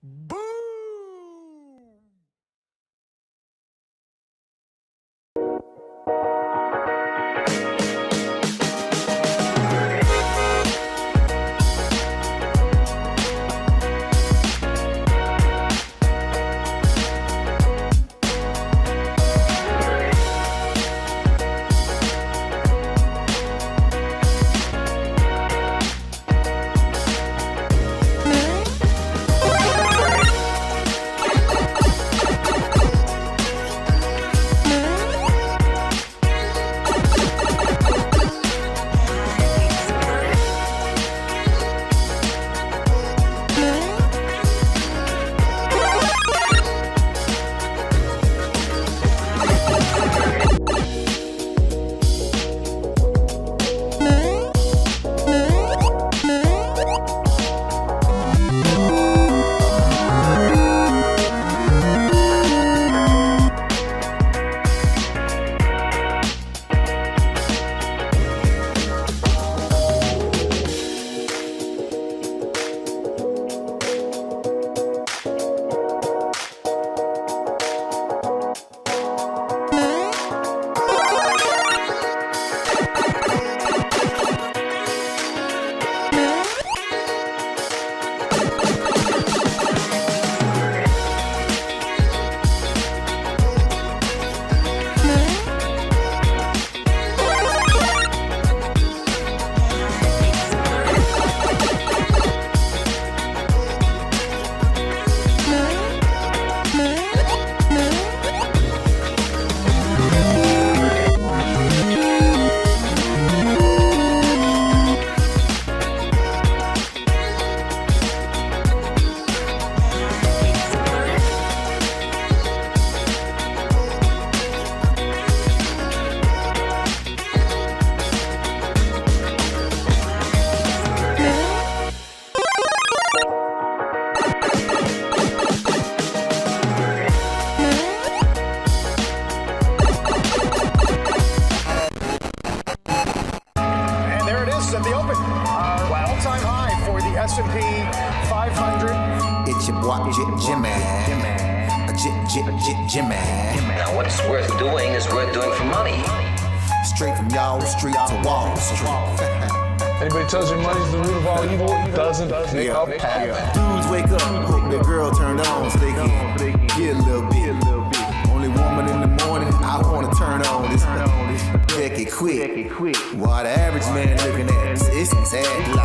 Boom! At the open, all-time high for the S&P 500. It's your boy Jimmy. Jimmy. Now what's worth doing is worth doing for money. Straight from y'all street to Wall Street. Anybody tells you money's the root of all evil doesn't make up. Dudes wake up, hope their girl turned on so they can get a little bit. Only woman in the morning I wanna turn on this. Becky quick. While the average man looking at this sad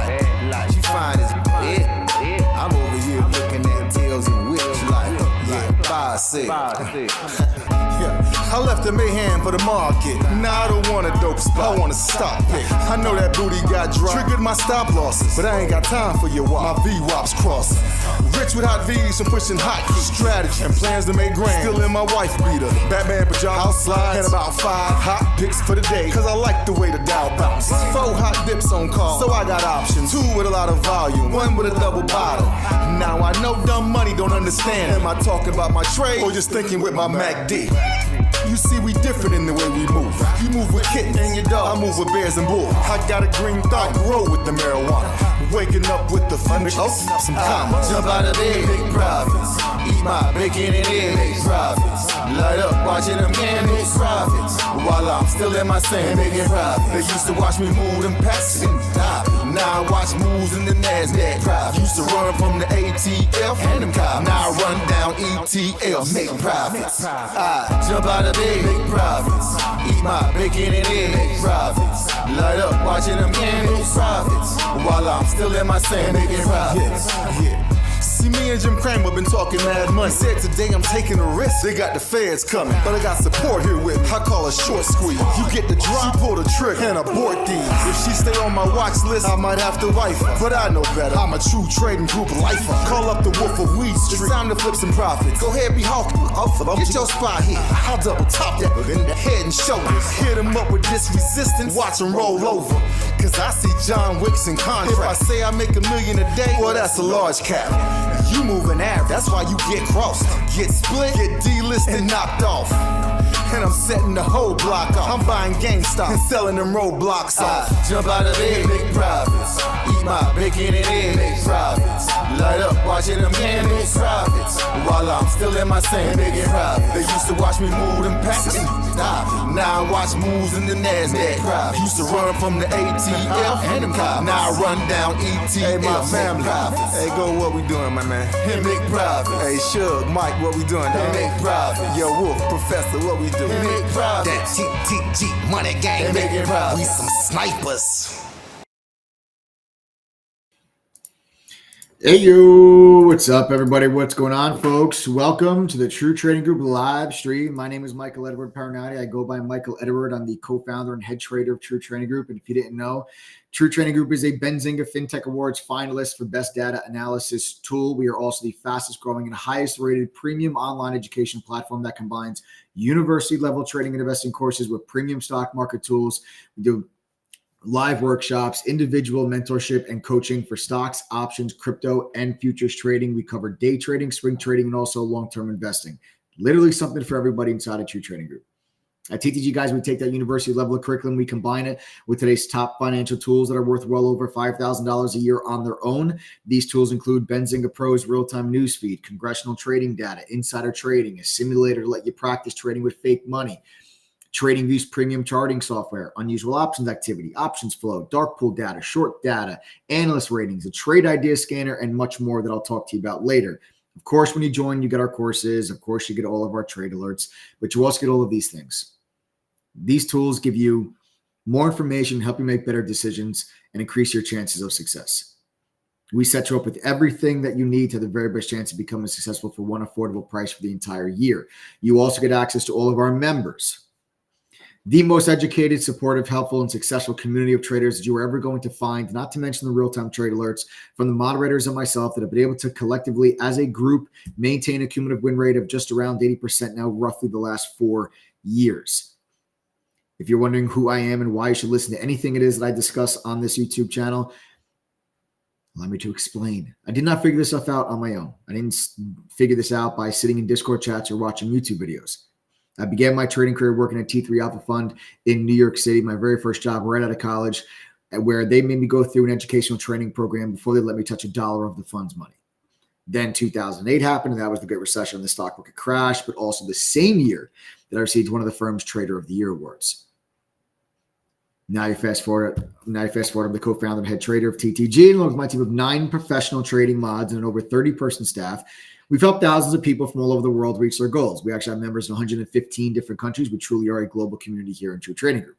like she fine as it. I'm over here looking at tails and whips like 5'6". I left the mayhem for the market. Now I don't want a dope spot, I want a stop pick. I know that booty got dry, triggered my stop losses, but I ain't got time for your wop. My V-wops crossing. Rich with hot V's and pushing hot strategy and plans to make grand. Still in my wife beater, Batman pajamas, house slides, and about 5 hot picks for the day. Cause I like the way the Dow bounces. 4 hot dips on call, so I got options. 2 with a lot of volume, 1 with a double bottle. Now I know dumb money don't understand. Am I talking about my trade or just thinking with my MACD? You see, we different in the way we move. You move with kittens and your dog, I move with bears and bulls. I got a green thumb, roll with the marijuana. Waking up with the futures, some commas. Jump out of bed, big profits. Eat my bacon and eggs, big profits. Light up watching them candles, profits. While I'm still in my sand, making profits. They used to watch me move them packs and now I watch moves in the NASDAQ. Profits. Used to run from the ATF and them cops. Now I run down ETL, make profits. I jump out of bed, make profits. Eat my bacon and eggs, make profits. Light up watching them candles, profits. While I'm still in my sand, making profits. See, me and Jim Cramer been talking mad money. Said today I'm taking a risk. They got the feds coming, but I got support here with me. I call a short squeeze. You get the drop, pull the trigger, and abort these. If she stay on my watch list, I might have to wife her. But I know better. I'm a true trading group lifer. Call up the Wolf of Weed Street. It's time to flip some profits. Go ahead, be hawking. Get your spot here. I'll double top that in the head and shoulders. Hit him up with this resistance. Watch him roll over. Cause I see John Wicks in contract. If I say I make $1 million a day, well, that's a large cap. You moving average, that's why you get crossed. Get split, get delisted, and knocked off. and I'm setting the whole block off. I'm buying GameStop and selling them roadblocks off. Jump out of bed, make profits. Eat my bacon and egg, make profits. Light up, watching them candles, profits. While I'm still in my sand, making profits. They used to watch me move them packets. Now I watch moves in the NASDAQ. Used to run from the ATF and them cops. Now I run down ETF. Hey, my family. Hey, go, what we doing, my man? Hey, make profits. Hey, Shug, Mike, what we doing? Hey, make profits. Yo, Wolf, Professor, what we doing? Hey, make profits. That TTG money gang. Hey, make profits. We some snipers. Hey yo, what's up everybody? What's going on, folks? Welcome to the True Trading Group live stream. My name is Michael Edward Paranati. I go by Michael Edward. I'm the co-founder and head trader of True Trading Group. And if you didn't know, True Trading Group is a Benzinga FinTech Awards finalist for Best Data Analysis Tool. We are also the fastest growing and highest rated premium online education platform that combines university level trading and investing courses with premium stock market tools. We do live workshops, individual mentorship and coaching for stocks, options, crypto, and futures trading. We cover day trading, swing trading, and also long-term investing. Literally something for everybody inside of True Trading Group. At TTG, guys, we take that university level of curriculum, we combine it with today's top financial tools that are worth well over $5,000 a year on their own. These tools include Benzinga Pro's real-time newsfeed, congressional trading data, insider trading, a simulator to let you practice trading with fake money, TradingView's premium charting software, unusual options activity, options flow, dark pool data, short data, analyst ratings, a trade idea scanner, and much more that I'll talk to you about later. Of course, when you join, you get our courses. Of course, you get all of our trade alerts, but you also get all of these things. These tools give you more information, help you make better decisions, and increase your chances of success. We set you up with everything that you need to have the very best chance of becoming successful for one affordable price for the entire year. You also get access to all of our members. The most educated, supportive, helpful, and successful community of traders that you are ever going to find, not to mention the real-time trade alerts from the moderators and myself that have been able to collectively, as a group, maintain a cumulative win rate of just around 80% now, roughly the last 4 years. If you're wondering who I am and why you should listen to anything it is that I discuss on this YouTube channel, allow me to explain. I did not figure this stuff out on my own. I didn't figure this out by sitting in Discord chats or watching YouTube videos. I began my trading career working at T3 Alpha Fund in New York City, my very first job right out of college, where they made me go through an educational training program before they let me touch a dollar of the fund's money. Then 2008 happened, and that was the Great Recession and the stock market crash, but also the same year that I received one of the firm's Trader of the Year awards. Now you fast forward, I'm the co-founder and head trader of TTG, along with my team of 9 professional trading mods and an over 30-person staff. We've helped thousands of people from all over the world reach their goals. We actually have members in 115 different countries. We truly are a global community here in True Trading Group.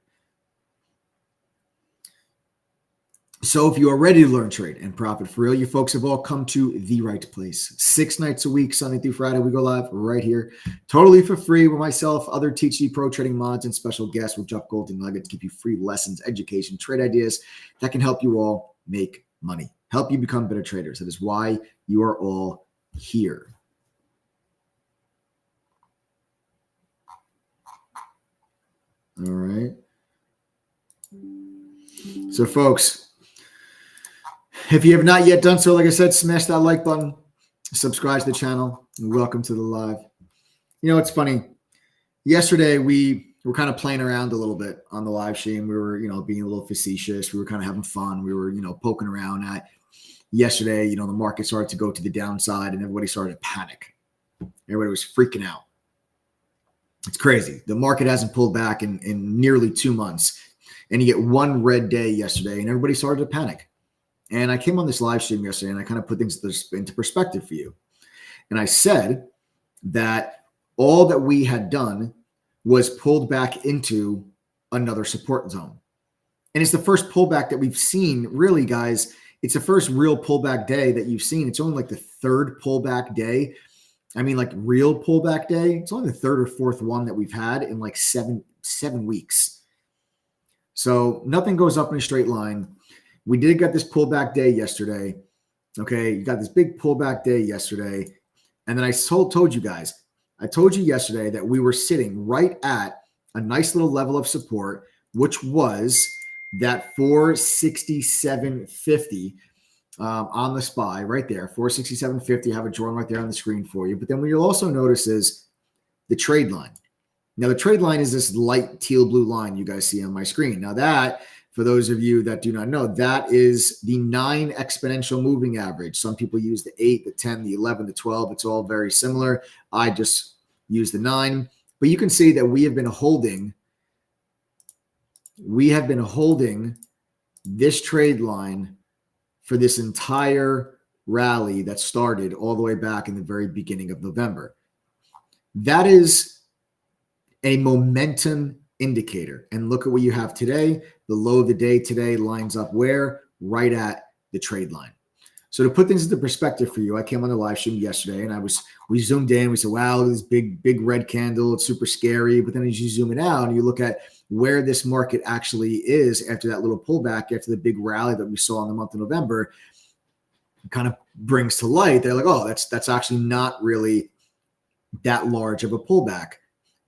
So if you are ready to learn, trade, and profit for real, you folks have all come to the right place. 6 nights a week, Sunday through Friday, we go live right here, totally for free with myself, other TTG Pro trading mods, and special guests with Jeff Golden Nugget to give you free lessons, education, trade ideas that can help you all make money, help you become better traders. That is why you are all here. All right. So folks, if you have not yet done so, like I said, smash that like button, subscribe to the channel, and welcome to the live. You know, it's funny. Yesterday, we were kind of playing around a little bit on the live stream. We were, being a little facetious. We were kind of having fun. We were, poking around at yesterday, the market started to go to the downside and everybody started to panic. Everybody was freaking out. It's crazy. The market hasn't pulled back in nearly 2 months. And you get one red day yesterday and everybody started to panic. And I came on this live stream yesterday and I kind of put things into perspective for you. And I said that all that we had done was pulled back into another support zone. And it's the first pullback that we've seen, really, guys. It's the first real pullback day that you've seen. It's only like the third pullback day. I mean, like real pullback day. It's only the third or fourth one that we've had in like seven weeks. So nothing goes up in a straight line. We did get this pullback day yesterday. Okay, you got this big pullback day yesterday. And then I told you guys, I told you yesterday that we were sitting right at a nice little level of support, which was that 467.50 on the SPY right there, 467.50. I have it drawn right there on the screen for you. But then what you'll also notice is the trade line. Now, the trade line is this light teal blue line you guys see on my screen. Now that, for those of you that do not know, that is the 9 exponential moving average. Some people use the 8, the 10, the 11, the 12. It's all very similar. I just use the 9. But you can see that we have been holding this trade line for this entire rally that started all the way back in the very beginning of November. That is a momentum indicator. And look at what you have today. The low of the day today lines up where? Right at the trade line. So to put things into perspective for you, I came on the live stream yesterday and we zoomed in. We said, wow, this big red candle. It's super scary. But then as you zoom it out and you look at where this market actually is after that little pullback, after the big rally that we saw in the month of November, it kind of brings to light. They're like, oh, that's actually not really that large of a pullback.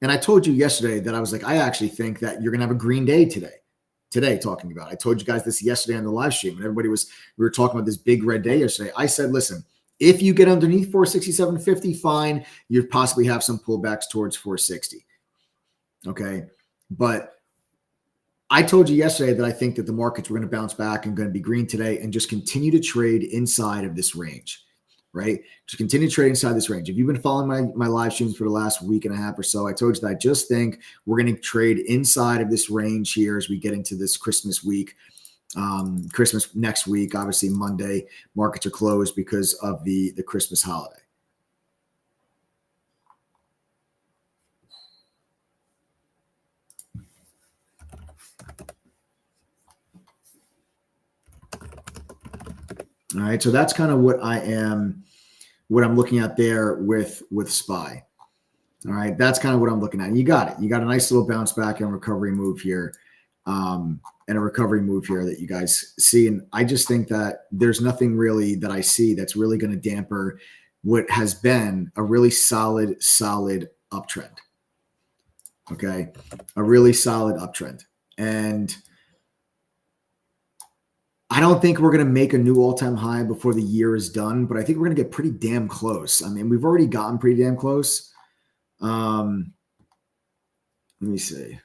And I told you yesterday that I was like, I actually think that you're going to have a green day today talking about. I told you guys this yesterday on the live stream, and we were talking about this big red day yesterday. I said, listen, if you get underneath 467.50, fine. You possibly have some pullbacks towards 460. Okay. But I told you yesterday that I think that the markets were going to bounce back and going to be green today and just continue to trade inside of this range, right? Just continue to trade inside this range. If you've been following my live streams for the last week and a half or so, I told you that I just think we're going to trade inside of this range here as we get into this Christmas week. Christmas next week, obviously Monday, markets are closed because of the Christmas holiday. All right, so that's kind of what I'm looking at there with SPY. All right, that's kind of what I'm looking at. And you got it. You got a nice little bounce back and recovery move here, and a recovery move here that you guys see. And I just think that there's nothing really that I see that's really going to damper what has been a really solid uptrend. Okay, a really solid uptrend. And I don't think we're going to make a new all-time high before the year is done, but I think we're going to get pretty damn close. I mean, we've already gotten pretty damn close. Let me see.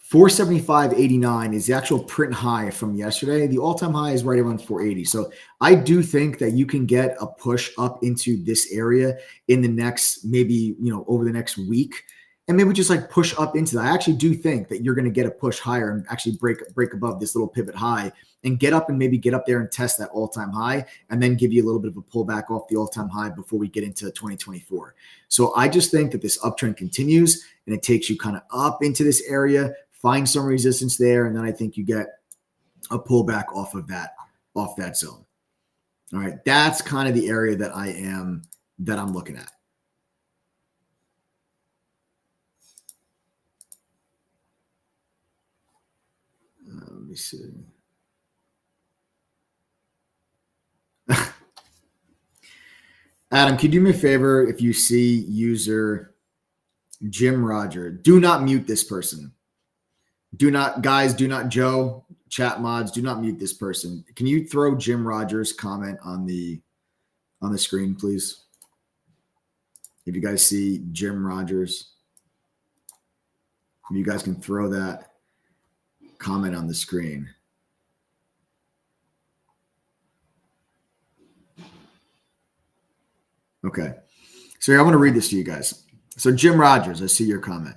475.89 is the actual print high from yesterday. The all-time high is right around 480. So I do think that you can get a push up into this area in the next, maybe, over the next week. And maybe just like push up into that. I actually do think that you're going to get a push higher and actually break above this little pivot high and get up and maybe get up there and test that all-time high and then give you a little bit of a pullback off the all-time high before we get into 2024. So I just think that this uptrend continues and it takes you kind of up into this area, find some resistance there, and then I think you get a pullback off that zone. All right, that's kind of the area that I'm looking at. Let me see. Adam, can you do me a favor if you see user Jim Roger? Do not mute this person. Do not, Joe, chat mods, do not mute this person. Can you throw Jim Rogers' comment on the screen, please? If you guys see Jim Rogers, if you guys can throw that comment on the screen. Okay. So here, I want to read this to you guys. So Jim Rogers, I see your comment.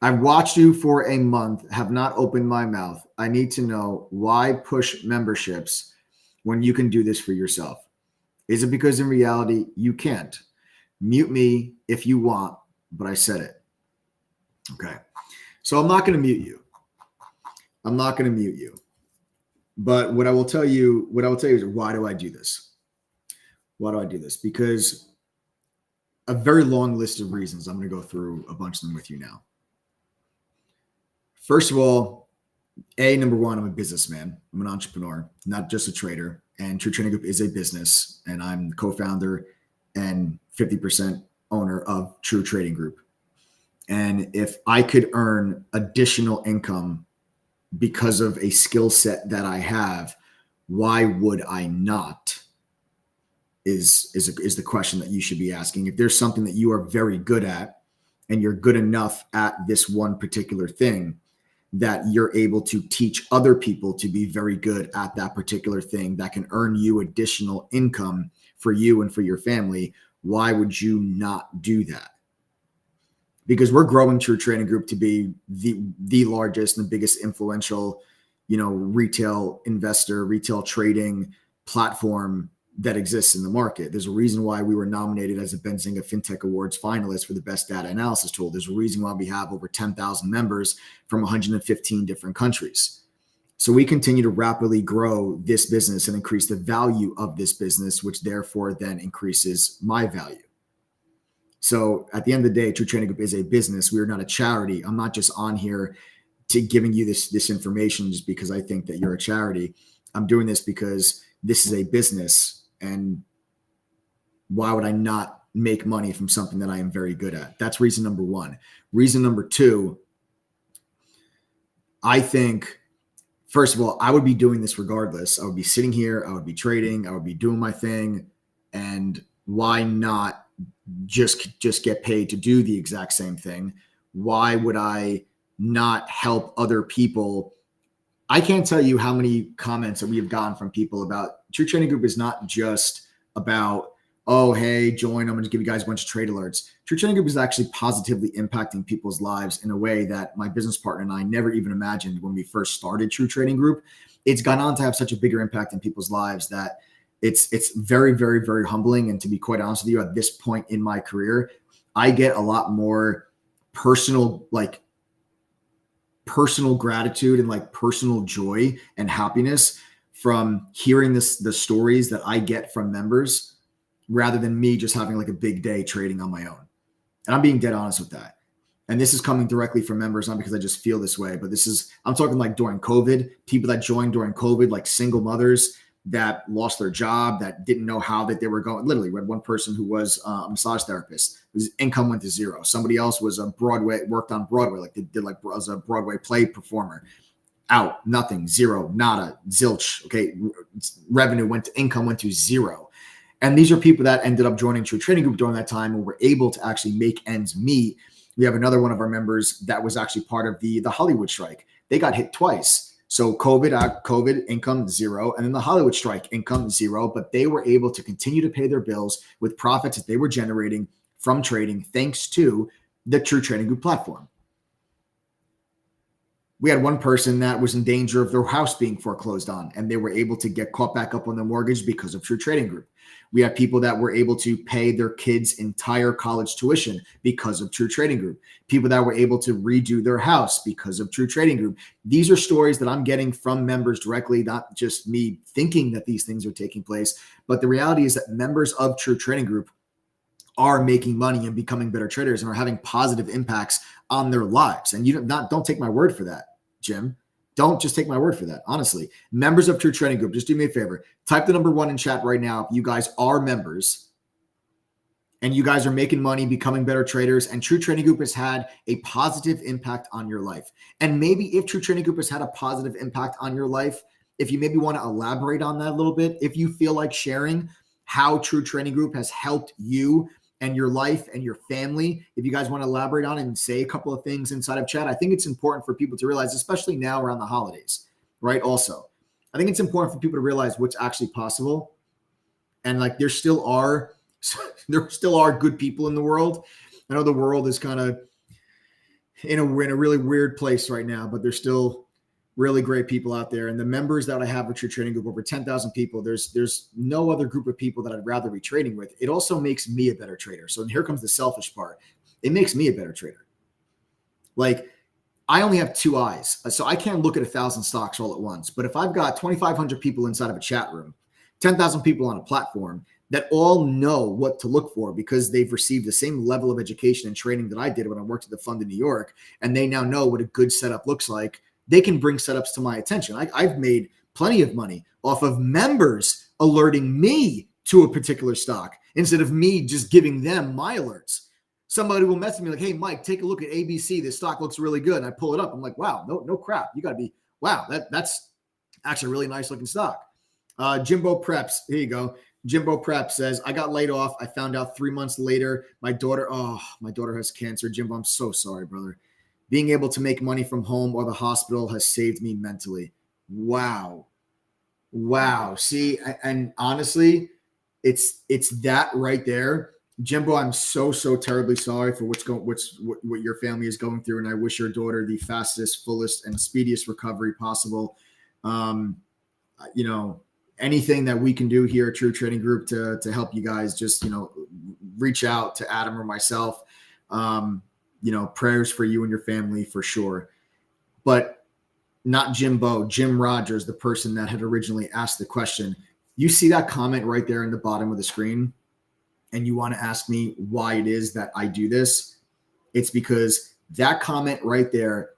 I've watched you for a month, have not opened my mouth. I need to know why push memberships when you can do this for yourself. Is it because in reality you can't? Mute me if you want, but I said it. Okay. So I'm not going to mute you. But what I will tell you is, why do I do this? Because a very long list of reasons. I'm going to go through a bunch of them with you now. First of all, number one, I'm a businessman. I'm an entrepreneur, not just a trader. And True Trading Group is a business, and I'm the co-founder and 50% owner of True Trading Group. And if I could earn additional income because of a skill set that I have, why would I not? is the question that you should be asking. If there's something that you are very good at and you're good enough at this one particular thing that you're able to teach other people to be very good at that particular thing that can earn you additional income for you and for your family, why would you not do that? Because we're growing True Trading Group to be the largest and the biggest influential, retail investor, retail trading platform that exists in the market. There's a reason why we were nominated as a Benzinga FinTech Awards finalist for the best data analysis tool. There's a reason why we have over 10,000 members from 115 different countries. So we continue to rapidly grow this business and increase the value of this business, which therefore then increases my value. So at the end of the day, True Trading Group is a business. We are not a charity. I'm not just on here to giving you this information just because I think that you're a charity. I'm doing this because this is a business. And why would I not make money from something that I am very good at? That's reason number one. Reason number two, I think, first of all, I would be doing this regardless. I would be sitting here, I would be trading, I would be doing my thing. And why not just get paid to do the exact same thing? Why would I not help other people? I can't tell you how many comments that we have gotten from people about True Trading Group is not just about, oh, hey, join, I'm going to give you guys a bunch of trade alerts. True Trading Group is actually positively impacting people's lives in a way that my business partner and I never even imagined when we first started True Trading Group. It's gone on to have such a bigger impact in people's lives that it's very, very, very humbling. And to be quite honest with you, at this point in my career, I get a lot more personal gratitude and personal joy and happiness from hearing the stories that I get from members rather than me just having a big day trading on my own. And I'm being dead honest with that. And this is coming directly from members, not because I just feel this way, but I'm talking during COVID, people that joined during COVID, like single mothers that lost their job, that didn't know how that they were going. Literally, we had one person who was a massage therapist, whose income went to zero. Somebody else was worked on Broadway, was a Broadway play performer. Out, nothing, zero, nada, zilch. Okay, income went to zero. And these are people that ended up joining True Trading Group during that time and were able to actually make ends meet. We have another one of our members that was actually part of the Hollywood strike. They got hit twice. So COVID income zero, and then the Hollywood strike income zero, but they were able to continue to pay their bills with profits that they were generating from trading thanks to the True Trading Group platform. We had one person that was in danger of their house being foreclosed on, and they were able to get caught back up on their mortgage because of True Trading Group. We have people that were able to pay their kids' entire college tuition because of True Trading Group. People that were able to redo their house because of True Trading Group. These are stories that I'm getting from members directly, not just me thinking that these things are taking place, but the reality is that members of True Trading Group are making money and becoming better traders and are having positive impacts on their lives. And don't take my word for that, Jim. Don't just take my word for that. Honestly, members of True Trading Group, just do me a favor. Type the number 1 in chat right now. If you guys are members and you guys are making money, becoming better traders, and True Trading Group has had a positive impact on your life. And maybe if True Trading Group has had a positive impact on your life, if you maybe want to elaborate on that a little bit, if you feel like sharing how True Trading Group has helped you and your life and your family, if you guys want to elaborate on it and say a couple of things inside of chat, I think it's important for people to realize, especially now around the holidays, right? Also, I think it's important for people to realize what's actually possible. And there still are good people in the world. I know the world is kind of in a really weird place right now, but there's still really great people out there. And the members that I have with True Trading Group, over 10,000 people, there's no other group of people that I'd rather be trading with. It also makes me a better trader. So here comes the selfish part. It makes me a better trader. I only have 2 eyes, so I can't look at 1,000 stocks all at once. But if I've got 2,500 people inside of a chat room, 10,000 people on a platform that all know what to look for because they've received the same level of education and training that I did when I worked at the fund in New York, and they now know what a good setup looks like, they can bring setups to my attention. I've made plenty of money off of members alerting me to a particular stock instead of me just giving them my alerts. Somebody will message me like, hey, Mike, take a look at ABC. This stock looks really good. And I pull it up. I'm like, wow, no crap. You got to be, wow, that's actually a really nice looking stock. Jimbo Preps. Here you go. Jimbo Prep says, I got laid off. I found out 3 months later. My daughter has cancer. Jimbo, I'm so sorry, brother. Being able to make money from home or the hospital has saved me mentally. Wow. See, and honestly, it's that right there. Jimbo, I'm so terribly sorry for what your family is going through, and I wish your daughter the fastest, fullest, and speediest recovery possible. Anything that we can do here at True Trading Group to help you guys, just reach out to Adam or myself. Prayers for you and your family for sure. But not Jimbo, Jim Rogers, the person that had originally asked the question. You see that comment right there in the bottom of the screen, and you want to ask me why it is that I do this. It's because that comment right there,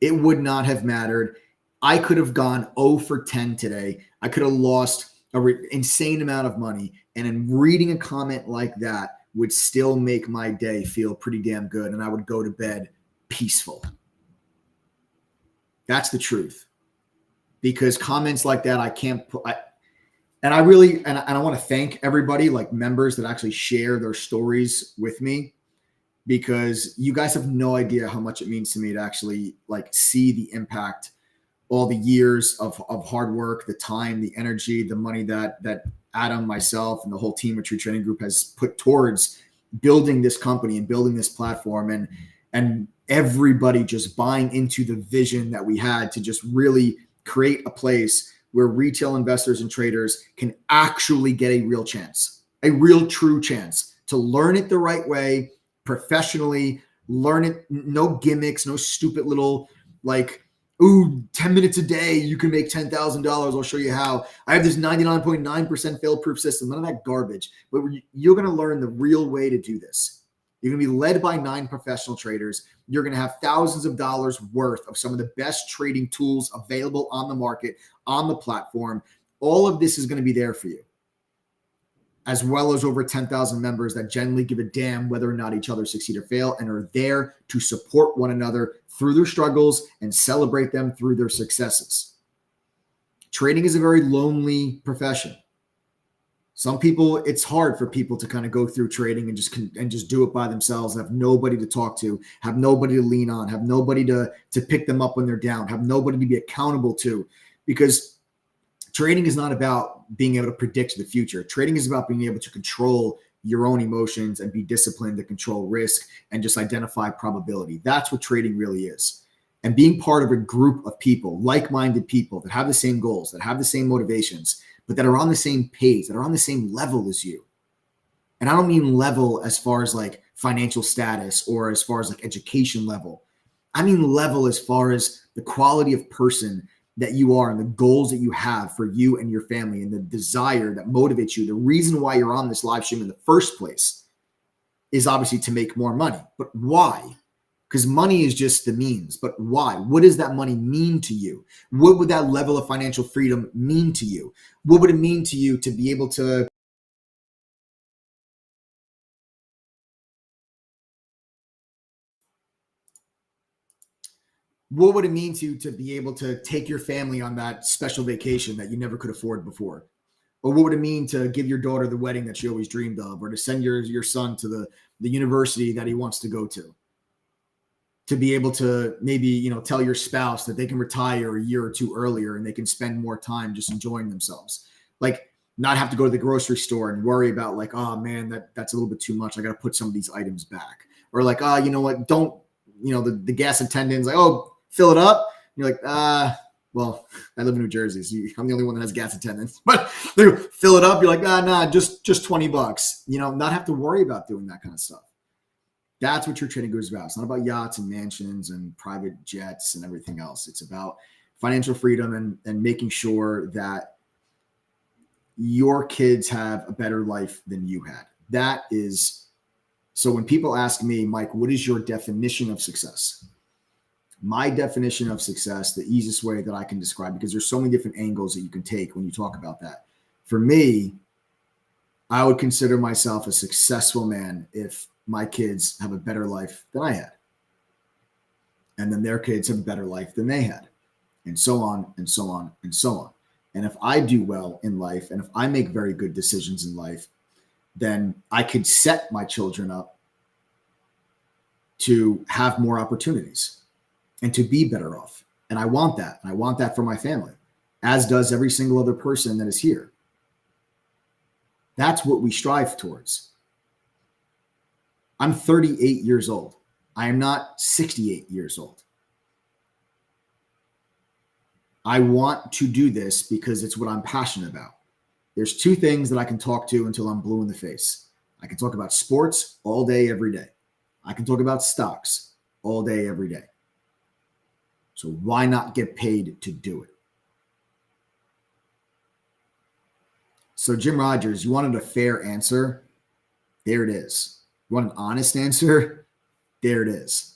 it would not have mattered. I could have gone 0 for 10 today. I could have lost an insane amount of money. And in reading a comment like that would still make my day feel pretty damn good. And I would go to bed peaceful. That's the truth. Because comments like that, I can't put. And I want to thank everybody, like members that actually share their stories with me, because you guys have no idea how much it means to me to actually see the impact, all the years of hard work, the time, the energy, the money that Adam, myself, and the whole team at True Trading Group has put towards building this company and building this platform, and everybody just buying into the vision that we had to just really create a place where retail investors and traders can actually get a real chance, a real true chance to learn it the right way, professionally, learn it, no gimmicks, no stupid little 10 minutes a day, you can make $10,000. I'll show you how. I have this 99.9% fail-proof system. None of that garbage. But you're going to learn the real way to do this. You're going to be led by 9 professional traders. You're going to have thousands of dollars worth of some of the best trading tools available on the market, on the platform. All of this is going to be there for you, as well as over 10,000 members that genuinely give a damn whether or not each other succeed or fail, and are there to support one another through their struggles and celebrate them through their successes. Trading is a very lonely profession. Some people, it's hard for people to kind of go through trading and just do it by themselves and have nobody to talk to, have nobody to lean on, have nobody to pick them up when they're down, have nobody to be accountable to, because trading is not about being able to predict the future. Trading is about being able to control your own emotions and be disciplined to control risk and just identify probability. That's what trading really is. And being part of a group of people, like-minded people that have the same goals, that have the same motivations, but that are on the same page, that are on the same level as you. And I don't mean level as far as financial status or as far as education level. I mean level as far as the quality of person that you are and the goals that you have for you and your family and the desire that motivates you. The reason why you're on this live stream in the first place is obviously to make more money. But why? Because money is just the means. But why? What does that money mean to you? What would that level of financial freedom mean to you? What would it mean to you to be able to what would it mean to you to be able to take your family on that special vacation that you never could afford before? Or what would it mean to give your daughter the wedding that she always dreamed of, or to send your son to the university that he wants to go to? To be able to maybe, tell your spouse that they can retire a year or two earlier and they can spend more time just enjoying themselves. Not have to go to the grocery store and worry about oh man, that's a little bit too much. I got to put some of these items back. Or you know what, don't, the gas attendant's fill it up. And you're well, I live in New Jersey, so I'm the only one that has gas attendants. But they go, fill it up. You're nah, just $20. Not have to worry about doing that kind of stuff. That's what True Trading Group is about. It's not about yachts and mansions and private jets and everything else. It's about financial freedom and making sure that your kids have a better life than you had. That is, so when people ask me, Mike, what is your definition of success? My definition of success, the easiest way that I can describe, because there's so many different angles that you can take when you talk about that. For me, I would consider myself a successful man if my kids have a better life than I had. And then their kids have a better life than they had. And so on and so on and so on. And if I do well in life, and if I make very good decisions in life, then I could set my children up to have more opportunities and to be better off. And I want that. And I want that for my family, as does every single other person that is here. That's what we strive towards. I'm 38 years old. I am not 68 years old. I want to do this because it's what I'm passionate about. There's two things that I can talk to until I'm blue in the face. I can talk about sports all day, every day. I can talk about stocks all day, every day. So why not get paid to do it? So Jim Rogers, you wanted a fair answer. There it is. You want an honest answer? There it is.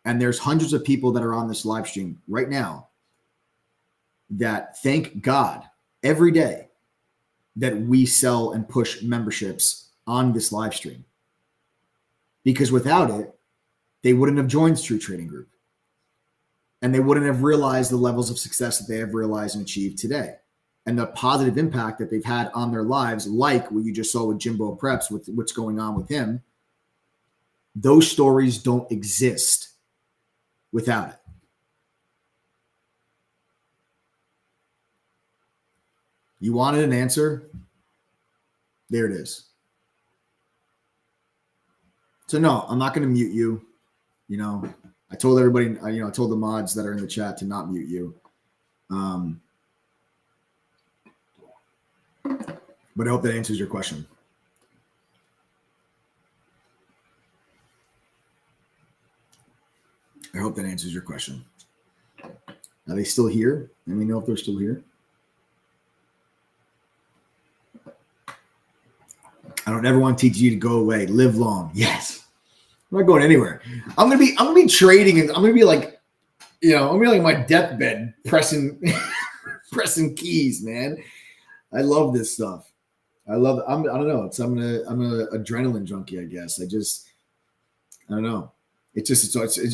And there's hundreds of people that are on this live stream right now that thank God every day that we sell and push memberships on this live stream. Because without it, they wouldn't have joined True Trading Group. And they wouldn't have realized the levels of success that they have realized and achieved today. And the positive impact that they've had on their lives, like what you just saw with Jimbo Preps, with what's going on with him, those stories don't exist without it. You wanted an answer? There it is. So no, I'm not going to mute you. You know, I told everybody, I told the mods that are in the chat to not mute you. But I hope that answers your question. I hope that answers your question. Are they still here? Let me know if they're still here. I don't ever want to teach you to go away. Live long. Yes. I'm not going anywhere. I'm gonna be trading, and I'm gonna be like, I'm gonna be like my deathbed pressing pressing keys, man. I love this stuff. I love it. I don't know. I'm an adrenaline junkie, I guess. I don't know. It's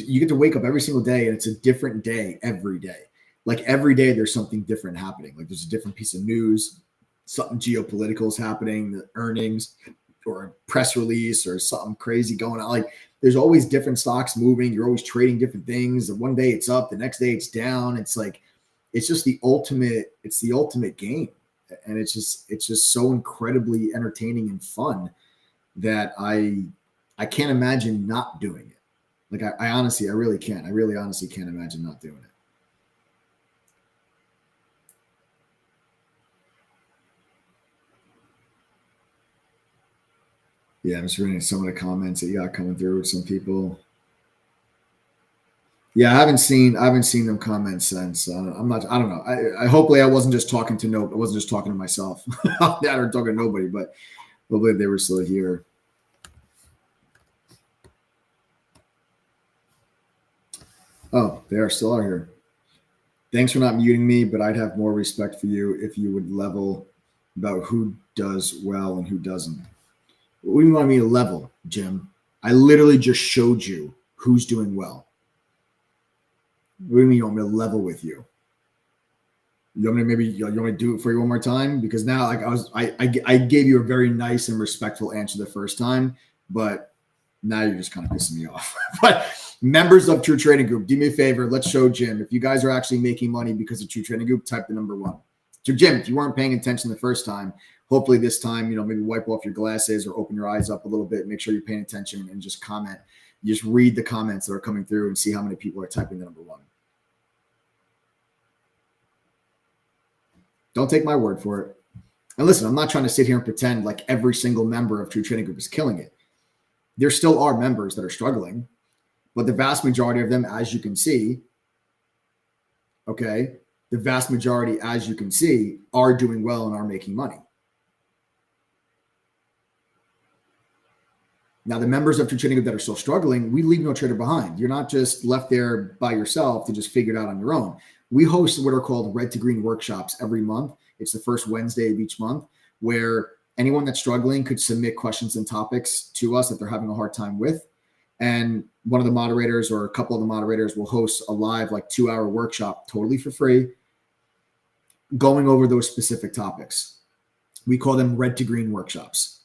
you get to wake up every single day, and it's a different day every day. Like every day there's something different happening. Like there's a different piece of news, something geopolitical is happening, the earnings or a press release or something crazy going on. Like there's always different stocks moving. You're always trading different things. One day it's up, the next day it's down. It's like, it's just the ultimate game. And it's just so incredibly entertaining and fun that I can't imagine not doing it. Like I honestly, I really can't. I really honestly can't imagine not doing it. Yeah, I'm just reading some of the comments that you got coming through with some people. Yeah, I haven't seen them comment since. I don't know. I hopefully I wasn't just talking to I wasn't just talking to myself that or talking to nobody, but hopefully they were still here. Oh, they still are here. Thanks for not muting me, but I'd have more respect for you if you would level about who does well and who doesn't. What do you want me to level, Jim? I literally just showed you who's doing well. What do you mean you want me to level with you? You want me to do it for you one more time? Because now, like I gave you a very nice and respectful answer the first time, but now you're just kind of pissing me off. But members of True Trading Group, do me a favor. Let's show Jim. If you guys are actually making money because of True Trading Group, type the number 1. So Jim, if you weren't paying attention the first time, hopefully this time, maybe wipe off your glasses or open your eyes up a little bit. Make sure you're paying attention and just comment. You just read the comments that are coming through and see how many people are typing the number 1. Don't take my word for it. And listen, I'm not trying to sit here and pretend like every single member of True Trading Group is killing it. There still are members that are struggling, but the vast majority of them, as you can see, okay, the vast majority, as you can see, are doing well and are making money. Now, the members of True Trading Group that are still struggling, we leave no trader behind. You're not just left there by yourself to just figure it out on your own. We host what are called Red to Green workshops every month. It's the first Wednesday of each month, where anyone that's struggling could submit questions and topics to us that they're having a hard time with. And one of the moderators or a couple of the moderators will host a live 2-hour workshop totally for free, going over those specific topics. We call them red to green workshops.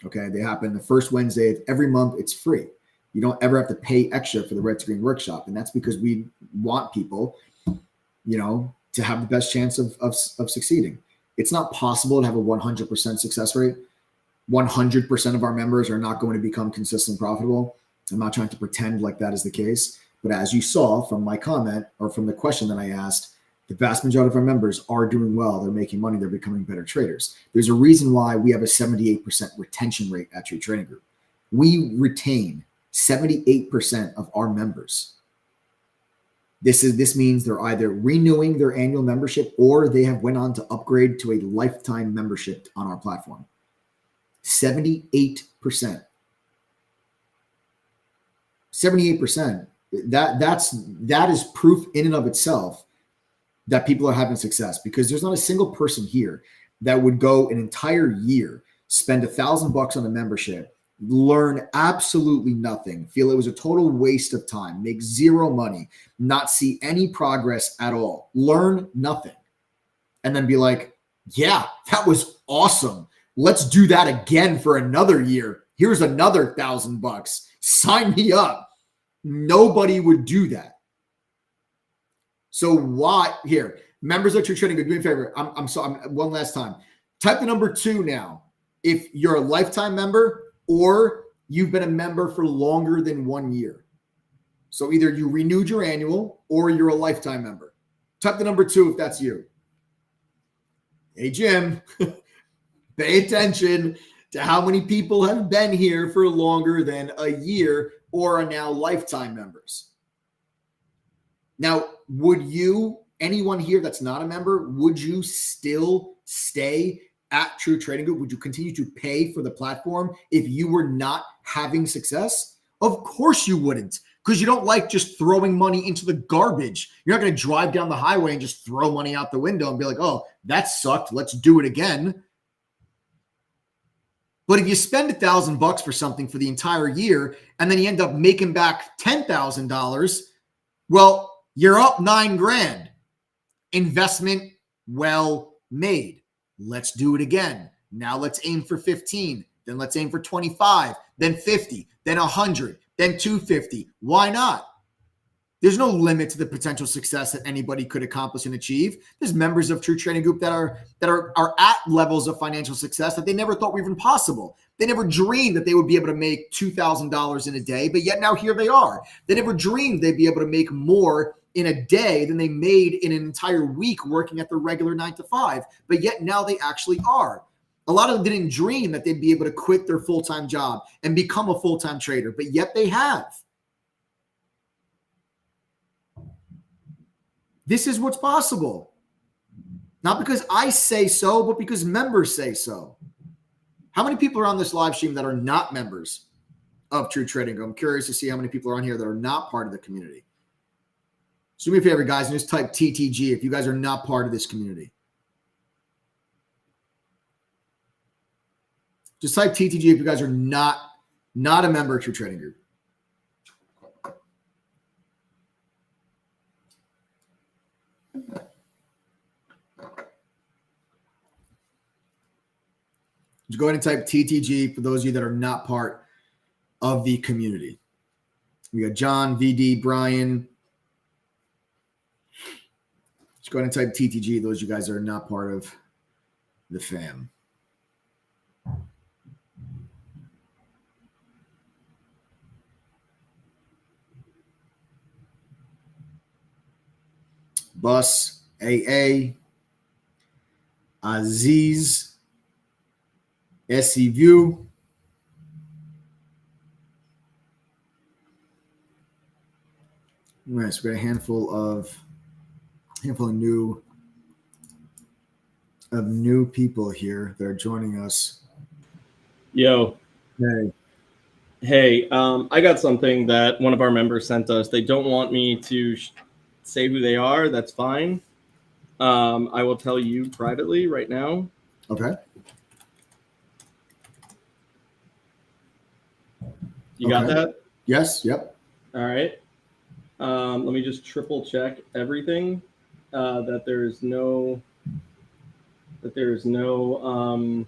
Okay. They happen the first Wednesday of every month. It's free. You don't ever have to pay extra for the red to green workshop. And that's because we want people, to have the best chance of succeeding. It's not possible to have a 100% success rate. 100% of our members are not going to become consistent profitable. I'm not trying to pretend like that is the case. But as you saw from my comment or from the question that I asked, the vast majority of our members are doing well. They're making money. They're becoming better traders. There's a reason why we have a 78% retention rate at True Trading Group. We retain 78% of our members. This means they're either renewing their annual membership or they have went on to upgrade to a lifetime membership on our platform. 78%. 78%. That is proof in and of itself that people are having success, because there's not a single person here that would go an entire year, spend $1,000 on a membership, learn absolutely nothing, feel it was a total waste of time, make zero money, not see any progress at all, learn nothing, and then be like, yeah, that was awesome. Let's do that again for another year. Here's another $1,000. Sign me up. Nobody would do that. So why here, members of True Trading, do me a favor. I'm sorry. One last time. Type the number 2 now if you're a lifetime member or you've been a member for longer than 1 year. So either you renewed your annual or you're a lifetime member. Type the number 2 if that's you. Hey, Jim, pay attention to how many people have been here for longer than a year or are now lifetime members. Now, would you, anyone here that's not a member, would you still stay at True Trading Group? Would you continue to pay for the platform if you were not having success? Of course you wouldn't, because you don't like just throwing money into the garbage. You're not going to drive down the highway and just throw money out the window and be like, oh, that sucked. Let's do it again. But if you spend $1,000 for something for the entire year and then you end up making back $10,000, well, you're up $9,000. Investment well made. Let's do it again. Now let's aim for 15. Then let's aim for 25. Then 50. Then 100. Then 250. Why not? There's no limit to the potential success that anybody could accomplish and achieve. There's members of True Trading Group that are at levels of financial success that they never thought were even possible. They never dreamed that they would be able to make $2,000 in a day, but yet now here they are. They never dreamed they'd be able to make more in a day than they made in an entire week working at the regular 9 to 5, but yet now they actually are. A lot of them didn't dream that they'd be able to quit their full-time job and become a full-time trader, but yet they have. This is what's possible. Not because I say so, but because members say so. How many people are on this live stream that are not members of True Trading? I'm curious to see how many people are on here that are not part of the community. So do me a favor, guys, and just type TTG if you guys are not part of this community. Just type TTG if you guys are not a member of True Trading Group. Just go ahead and type TTG for those of you that are not part of the community. We got John, VD, Brian. Just go ahead and type TTG, those of you guys that are not part of the fam. Bus, AA, Aziz, SC View. Right, so we got a handful of new people here that are joining us. Yo. Hey. I got something that one of our members sent us. They don't want me to say who they are. That's fine. I will tell you privately right now. Okay. You got that? Yes. Yep. All right. Let me just triple check everything, that there's no that there's no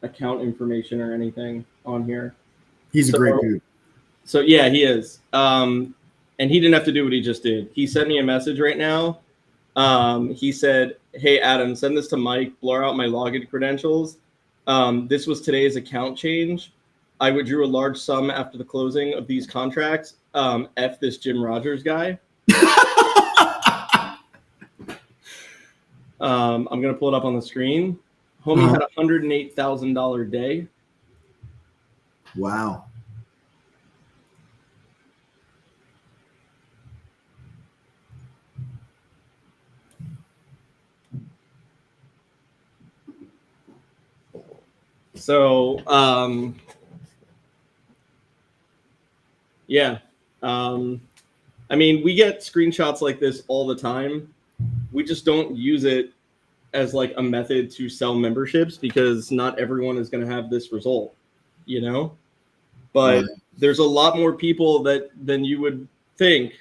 account information or anything on here. He's a great dude. So yeah, he is. And he didn't have to do what he just did. He sent me a message right now. He said, "Hey Adam, send this to Mike. Blur out my login credentials. This was today's account change. I withdrew a large sum after the closing of these contracts. F this Jim Rogers guy." I'm gonna pull it up on the screen. Homie had $108,000 day. Wow. So, yeah. I mean, we get screenshots like this all the time. We just don't use it as like a method to sell memberships because not everyone is going to have this result, you know? But there's a lot more people than you would think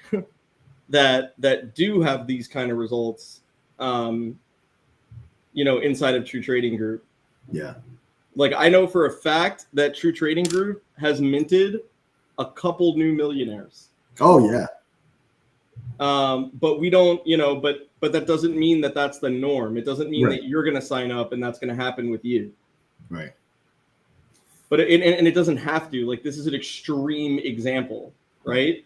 that do have these kind of results, you know, inside of True Trading Group. Yeah. Like I know for a fact that True Trading Group has minted a couple new millionaires. Oh yeah. But we don't, you know, but that doesn't mean that that's the norm. It doesn't mean Right. that you're going to sign up and that's going to happen with you. Right. But it doesn't have to. Like this is an extreme example, right?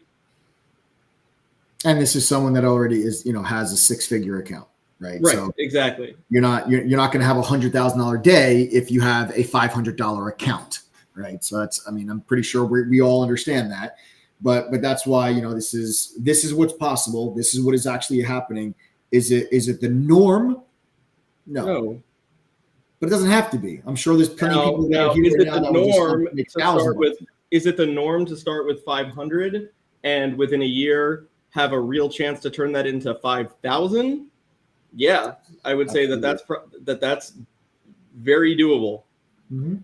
And this is someone that already is, you know, has a 6-figure account, right? Right. So Exactly. you're not going to have $100,000 day if you have a $500 account, right? So that's, I mean, I'm pretty sure we all understand that, but that's why, you know, this is what's possible. This is what is actually happening. Is it the norm? No. But it doesn't have to be. I'm sure there's plenty of people that are here is it now the that would just norm make to start thousands. with? Is it the norm to start with 500 and within a year have a real chance to turn that into 5,000? Yeah, I would say that's very doable. Mm-hmm.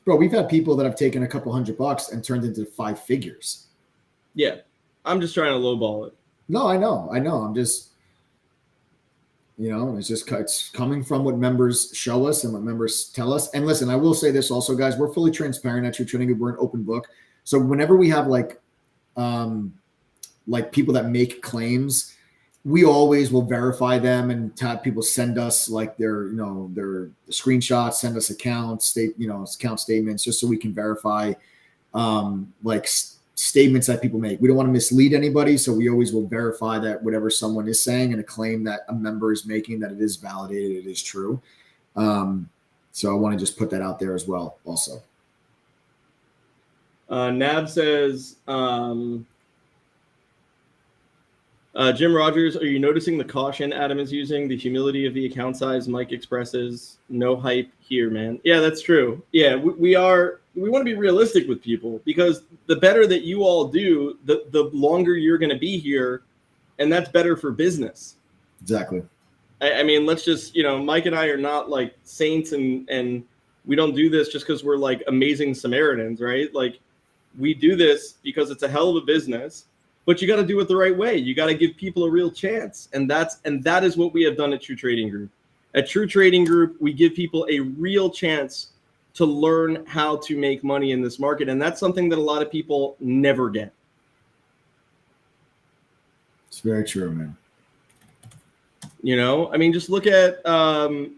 Bro, we've had people that have taken a couple $100 and turned into 5 figures. Yeah, I'm just trying to lowball it. No, I know. I'm just, you know, it's coming from what members show us and what members tell us. And listen, I will say this also, guys, we're fully transparent at True Trading. We're an open book. So whenever we have like people that make claims, we always will verify them and have people send us like their screenshots, send us account statements, just so we can verify statements that people make. We don't want to mislead anybody, so we always will verify that whatever someone is saying and a claim that a member is making, that it is validated, it is true. So I want to just put that out there as well also. Nav says, Jim Rogers, are you noticing the caution Adam is using? The humility of the account size Mike expresses. No hype here, man. Yeah, that's true. Yeah, we want to be realistic with people because the better that you all do, the longer you're going to be here, and that's better for business. Exactly. I mean, let's just, Mike and I are not like saints and we don't do this just because we're like amazing Samaritans, right? Like we do this because it's a hell of a business. But you got to do it the right way. You got to give people a real chance. And that is what we have done at True Trading Group. At True Trading Group, we give people a real chance to learn how to make money in this market. And that's something that a lot of people never get. It's very true, man. I mean, just look at MULN.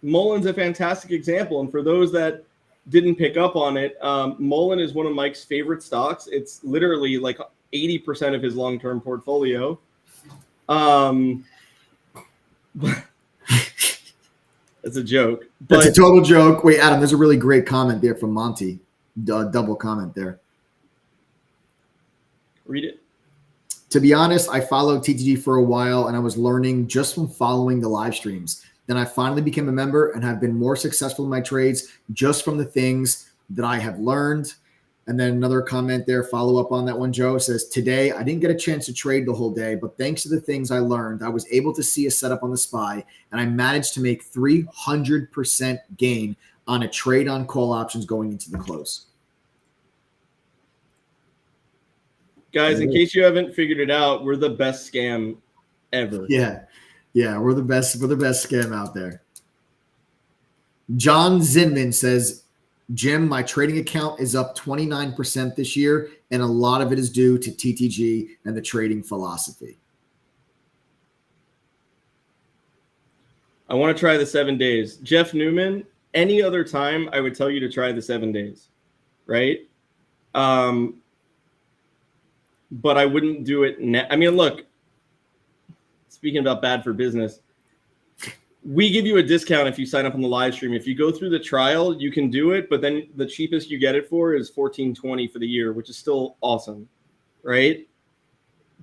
MULN's a fantastic example. And for those that didn't pick up on it, MULN is one of Mike's favorite stocks. It's literally like 80% of his long-term portfolio. It's a joke. That's a total joke. Wait, Adam, there's a really great comment there from Monty. Double comment there. Read it. To be honest, I followed TTG for a while and I was learning just from following the live streams. Then I finally became a member and have been more successful in my trades just from the things that I have learned. And then another comment there, follow up on that one, Joe, says, today I didn't get a chance to trade the whole day, but thanks to the things I learned, I was able to see a setup on the SPY and I managed to make 300% gain on a trade on call options going into the close. Guys, in case you haven't figured it out, we're the best scam ever. Yeah. Yeah. We're the best. We're the best scam out there. John Zinman says, Jim, my trading account is up 29% this year, and a lot of it is due to TTG and the trading philosophy. I want to try the 7 days. Jeff Newman, any other time, I would tell you to try the 7 days, right? But I wouldn't do it now. I mean, look, speaking about bad for business, we give you a discount if you sign up on the live stream. If you go through the trial, you can do it, but then the cheapest you get it for is $14.20 for the year, which is still awesome, right?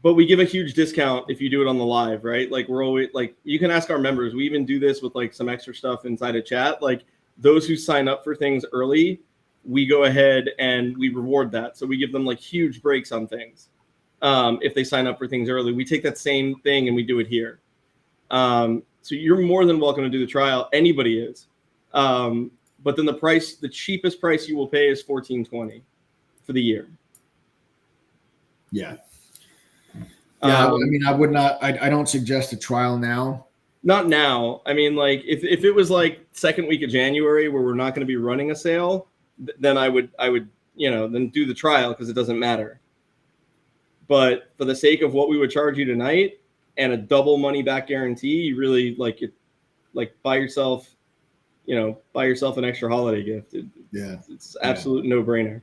But we give a huge discount if you do it on the live, right? Like we're always like, you can ask our members. We even do this with like some extra stuff inside a chat. Like those who sign up for things early, we go ahead and we reward that. So we give them like huge breaks on things. If they sign up for things early, we take that same thing and we do it here. So you're more than welcome to do the trial. Anybody is. But then the cheapest price you will pay is $14.20 for the year. Yeah. Yeah. I mean, I would not, I don't suggest a trial now. Not now. I mean, like if it was like second week of January where we're not going to be running a sale, then I would, then do the trial because it doesn't matter. But for the sake of what we would charge you tonight and a double money back guarantee, you really buy yourself an extra holiday gift. It's absolute no-brainer.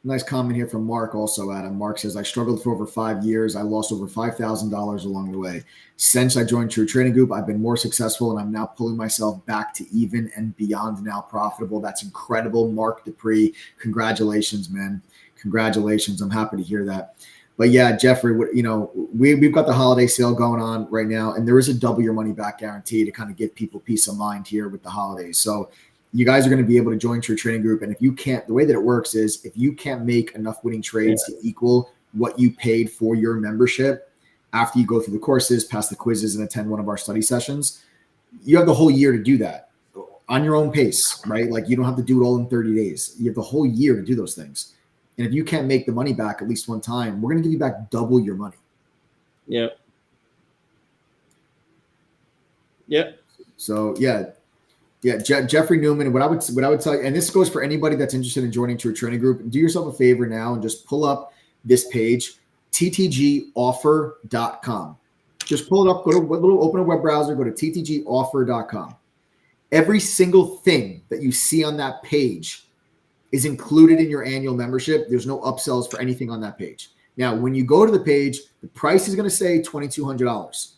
Nice comment here from Mark also, Adam. Mark says, I struggled for over 5 years. I lost over $5,000 along the way. Since I joined True Trading Group, I've been more successful, and I'm now pulling myself back to even and beyond now profitable. That's incredible. Mark Dupree, congratulations, man. Congratulations. I'm happy to hear that. But yeah, Jeffrey, we've got the holiday sale going on right now, and there is a double your money back guarantee to kind of give people peace of mind here with the holidays. So you guys are going to be able to join True Trading Group. And if you can't, the way that it works is if you can't make enough winning trades to equal what you paid for your membership after you go through the courses, pass the quizzes, and attend one of our study sessions, you have the whole year to do that on your own pace, right? Like you don't have to do it all in 30 days. You have the whole year to do those things. And if you can't make the money back at least one time, we're going to give you back double your money. Yep. Yep. So yeah, Jeffrey Newman. What I would tell you, and this goes for anybody that's interested in joining True Trading Group, do yourself a favor now and just pull up this page, ttgoffer.com. Just pull it up. Open a web browser. Go to ttgoffer.com. Every single thing that you see on that page is included in your annual membership. There's no upsells for anything on that page. Now, when you go to the page, the price is going to say $2,200.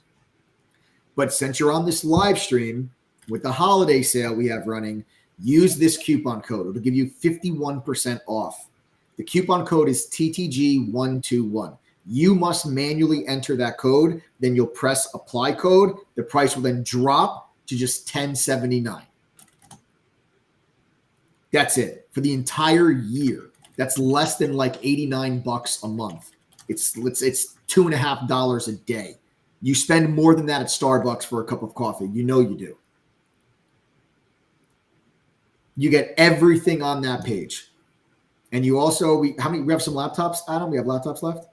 But since you're on this live stream with the holiday sale we have running, use this coupon code. It'll give you 51% off. The coupon code is TTG121. You must manually enter that code. Then you'll press apply code. The price will then drop to just $10.79. That's it for the entire year. That's less than like $89 a month. It's $2.50 a day. You spend more than that at Starbucks for a cup of coffee. You know you do. You get everything on that page. And you also, we have some laptops, Adam? We have laptops left?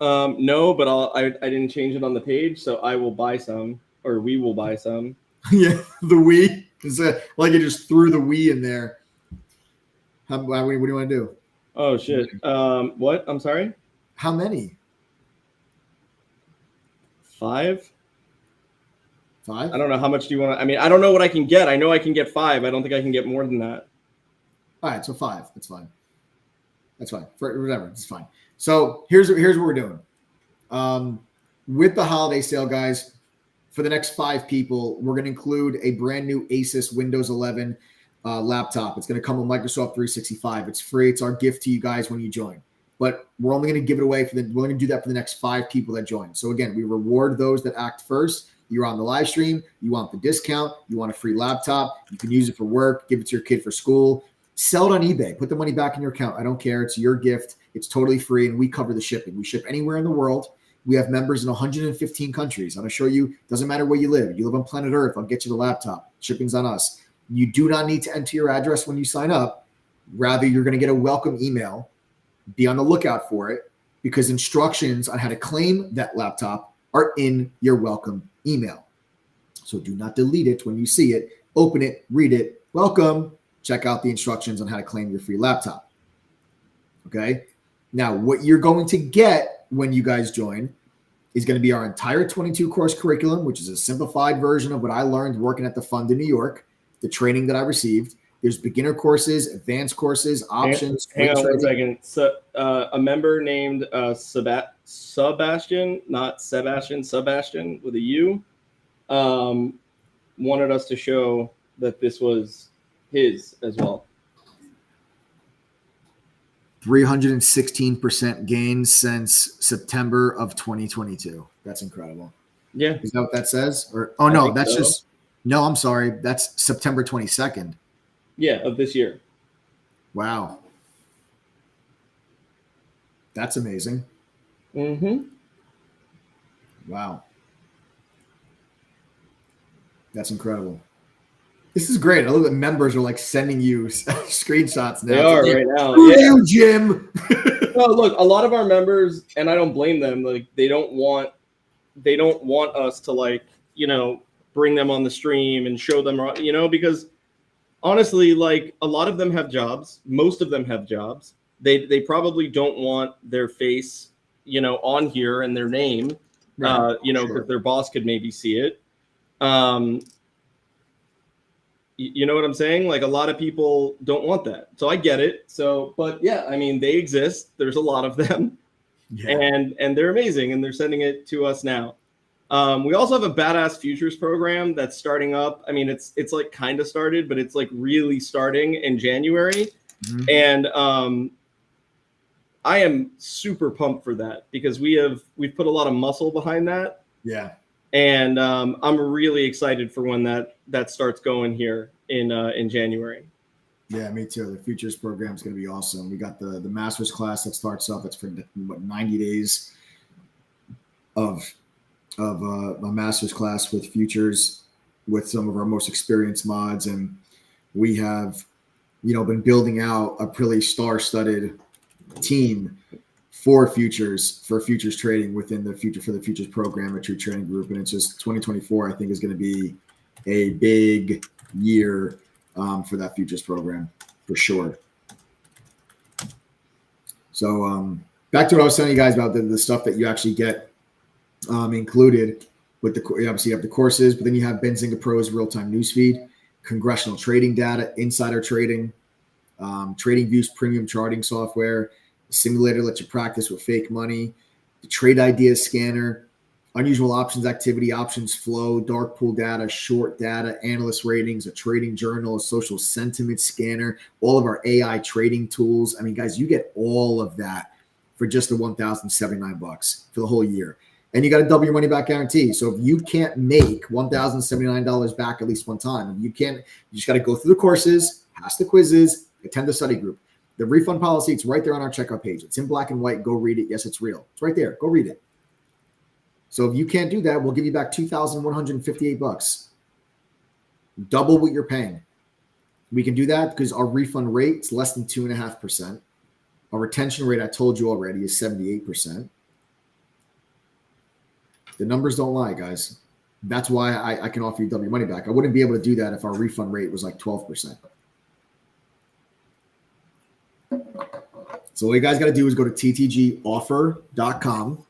No, but I didn't change it on the page, so I will buy some, or we will buy some. Yeah, the Wii. It's like you just threw the Wii in there. What do you want to do? Oh, shit. What? I'm sorry? How many? 5? 5? I don't know. How much do you want to? I mean, I don't know what I can get. I know I can get 5. I don't think I can get more than that. All right, so 5. That's fine. That's fine. For whatever, it's fine. So here's what we're doing. With the holiday sale, guys, for the next 5 people, we're going to include a brand new Asus Windows 11 laptop. It's going to come with Microsoft 365. It's free. It's our gift to you guys when you join. But we're only going to give it away we're going to do that for the next 5 people that join. So again, we reward those that act first. You're on the live stream. You want the discount. You want a free laptop. You can use it for work. Give it to your kid for school. Sell it on eBay. Put the money back in your account. I don't care. It's your gift. It's totally free, and we cover the shipping. We ship anywhere in the world. We have members in 115 countries. I'm going to show you. Doesn't matter where you live. You live on planet Earth. I'll get you the laptop. Shipping's on us. You do not need to enter your address when you sign up. Rather, you're going to get a welcome email. Be on the lookout for it, because instructions on how to claim that laptop are in your welcome email. So do not delete it when you see it. Open it, read it. Welcome. Check out the instructions on how to claim your free laptop. Okay. Now, what you're going to get when you guys join is going to be our entire 22 course curriculum, which is a simplified version of what I learned working at the fund in New York, the training that I received. There's beginner courses, advanced courses, options. Hang on 1 second. So, a member named Sebastian, not Sebastian, Sebastian with a U, wanted us to show that this was his as well. 316% gains since September of 2022. That's incredible. Yeah. Is that what that says? Or no, that's so. Just no, I'm sorry. That's September 22nd. Yeah, of this year. Wow. That's amazing. Mm-hmm. Wow. That's incredible. This is great. I love that members are like sending you screenshots now. They are right now. Who are you, Jim? No, look, a lot of our members, and I don't blame them, like they don't want us to like, you know, bring them on the stream and show them, you know, because honestly, like a lot of them have jobs. Most of them have jobs. They probably don't want their face, you know, on here and their name, Right. you know, because their boss could maybe see it. You know what I'm saying? Like a lot of people don't want that. So I get it. So, but yeah, I mean, they exist. There's a lot of them. Yeah. And they're amazing. And they're sending it to us now. We also have a badass futures program that's starting up. I mean, it's like kind of started, but it's like really starting in January. Mm-hmm. And I am super pumped for that because we've put a lot of muscle behind that. Yeah. And I'm really excited for when that starts going here in January. Yeah, me too. The futures program is going to be awesome. We got the master's class that starts up. It's for 90 days of a master's class with futures with some of our most experienced mods, and we have, you know, been building out a really star-studded team for futures trading within the futures program at True Trading Group. And it's just 2024, I think, is going to be a big year for that futures program for sure. So back to what I was telling you guys about the stuff that you actually get included with obviously you have the courses, but then you have Benzinga Pro's real-time newsfeed, congressional trading data, insider trading, Trading Views premium charting software, simulator lets you practice with fake money, the trade ideas scanner, unusual options activity, options flow, dark pool data, short data, analyst ratings, a trading journal, a social sentiment scanner, all of our AI trading tools. I mean, guys, you get all of that for just the $1,079 for the whole year. And you got a double your money back guarantee. So if you can't make $1,079 back at least one time, if you can't, you just got to go through the courses, pass the quizzes, attend the study group. The refund policy, it's right there on our checkout page. It's in black and white. Go read it. Yes, it's real. It's right there. Go read it. So if you can't do that, we'll give you back $2,158. Double what you're paying. We can do that because our refund rate is less than 2.5%. Our retention rate, I told you already, is 78%. The numbers don't lie, guys. That's why I can offer you double your money back. I wouldn't be able to do that if our refund rate was like 12%. So all you guys got to do is go to ttgoffer.com,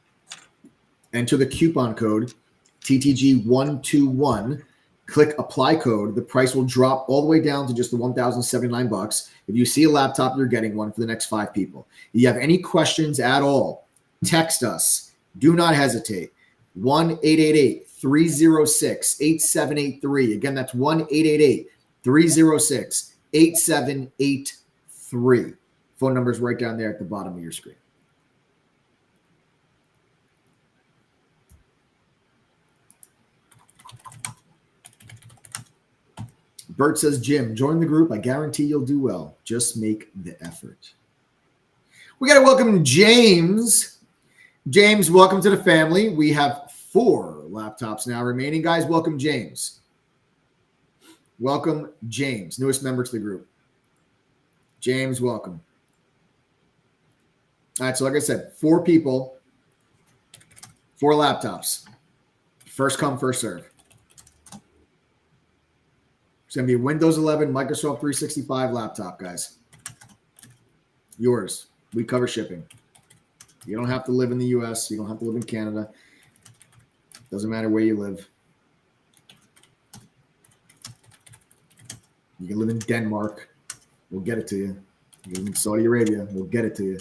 enter the coupon code TTG121, click apply code. The price will drop all the way down to just the $1,079. If you see a laptop, you're getting one for the next 5 people. If you have any questions at all, text us. Do not hesitate. 1-888-306-8783. Again, that's 1-888-306-8783. Phone number is right down there at the bottom of your screen. Bert says, Jim, join the group. I guarantee you'll do well. Just make the effort. We got to welcome James. James, welcome to the family. We have 4 laptops now remaining. Guys, welcome James. Welcome James, newest member to the group. James, welcome. All right, so like I said, 4 people, 4 laptops. First come, first serve. It's going to be Windows 11, Microsoft 365 laptop, guys. Yours. We cover shipping. You don't have to live in the U.S. You don't have to live in Canada. Doesn't matter where you live. You can live in Denmark. We'll get it to you. You can live in Saudi Arabia. We'll get it to you.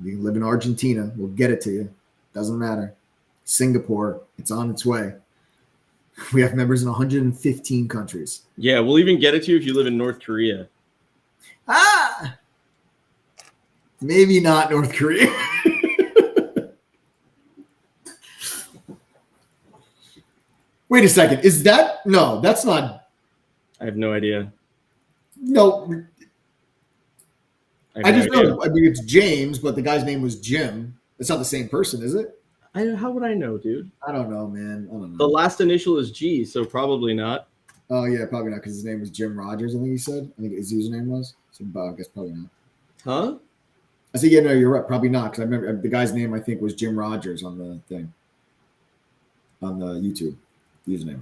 You can live in Argentina. We'll get it to you. Doesn't matter. Singapore. It's on its way. We have members in 115 countries. Yeah, we'll even get it to you if you live in North Korea. Ah! Maybe not North Korea. Wait a second. Is that? No, that's not. I have no idea. No. have I no just idea. know. I mean, it's James, but the guy's name was Jim. It's not the same person, is it? How would I know, dude? I don't know, man. I don't The know. last initial is G, so probably not. Oh, yeah, probably not because his name was Jim Rogers, I think he said. I think his username was. So, I guess probably not. Huh? I said, yeah, no, you're right. Probably not because I remember the guy's name, I think, was Jim Rogers on the thing, on the YouTube username.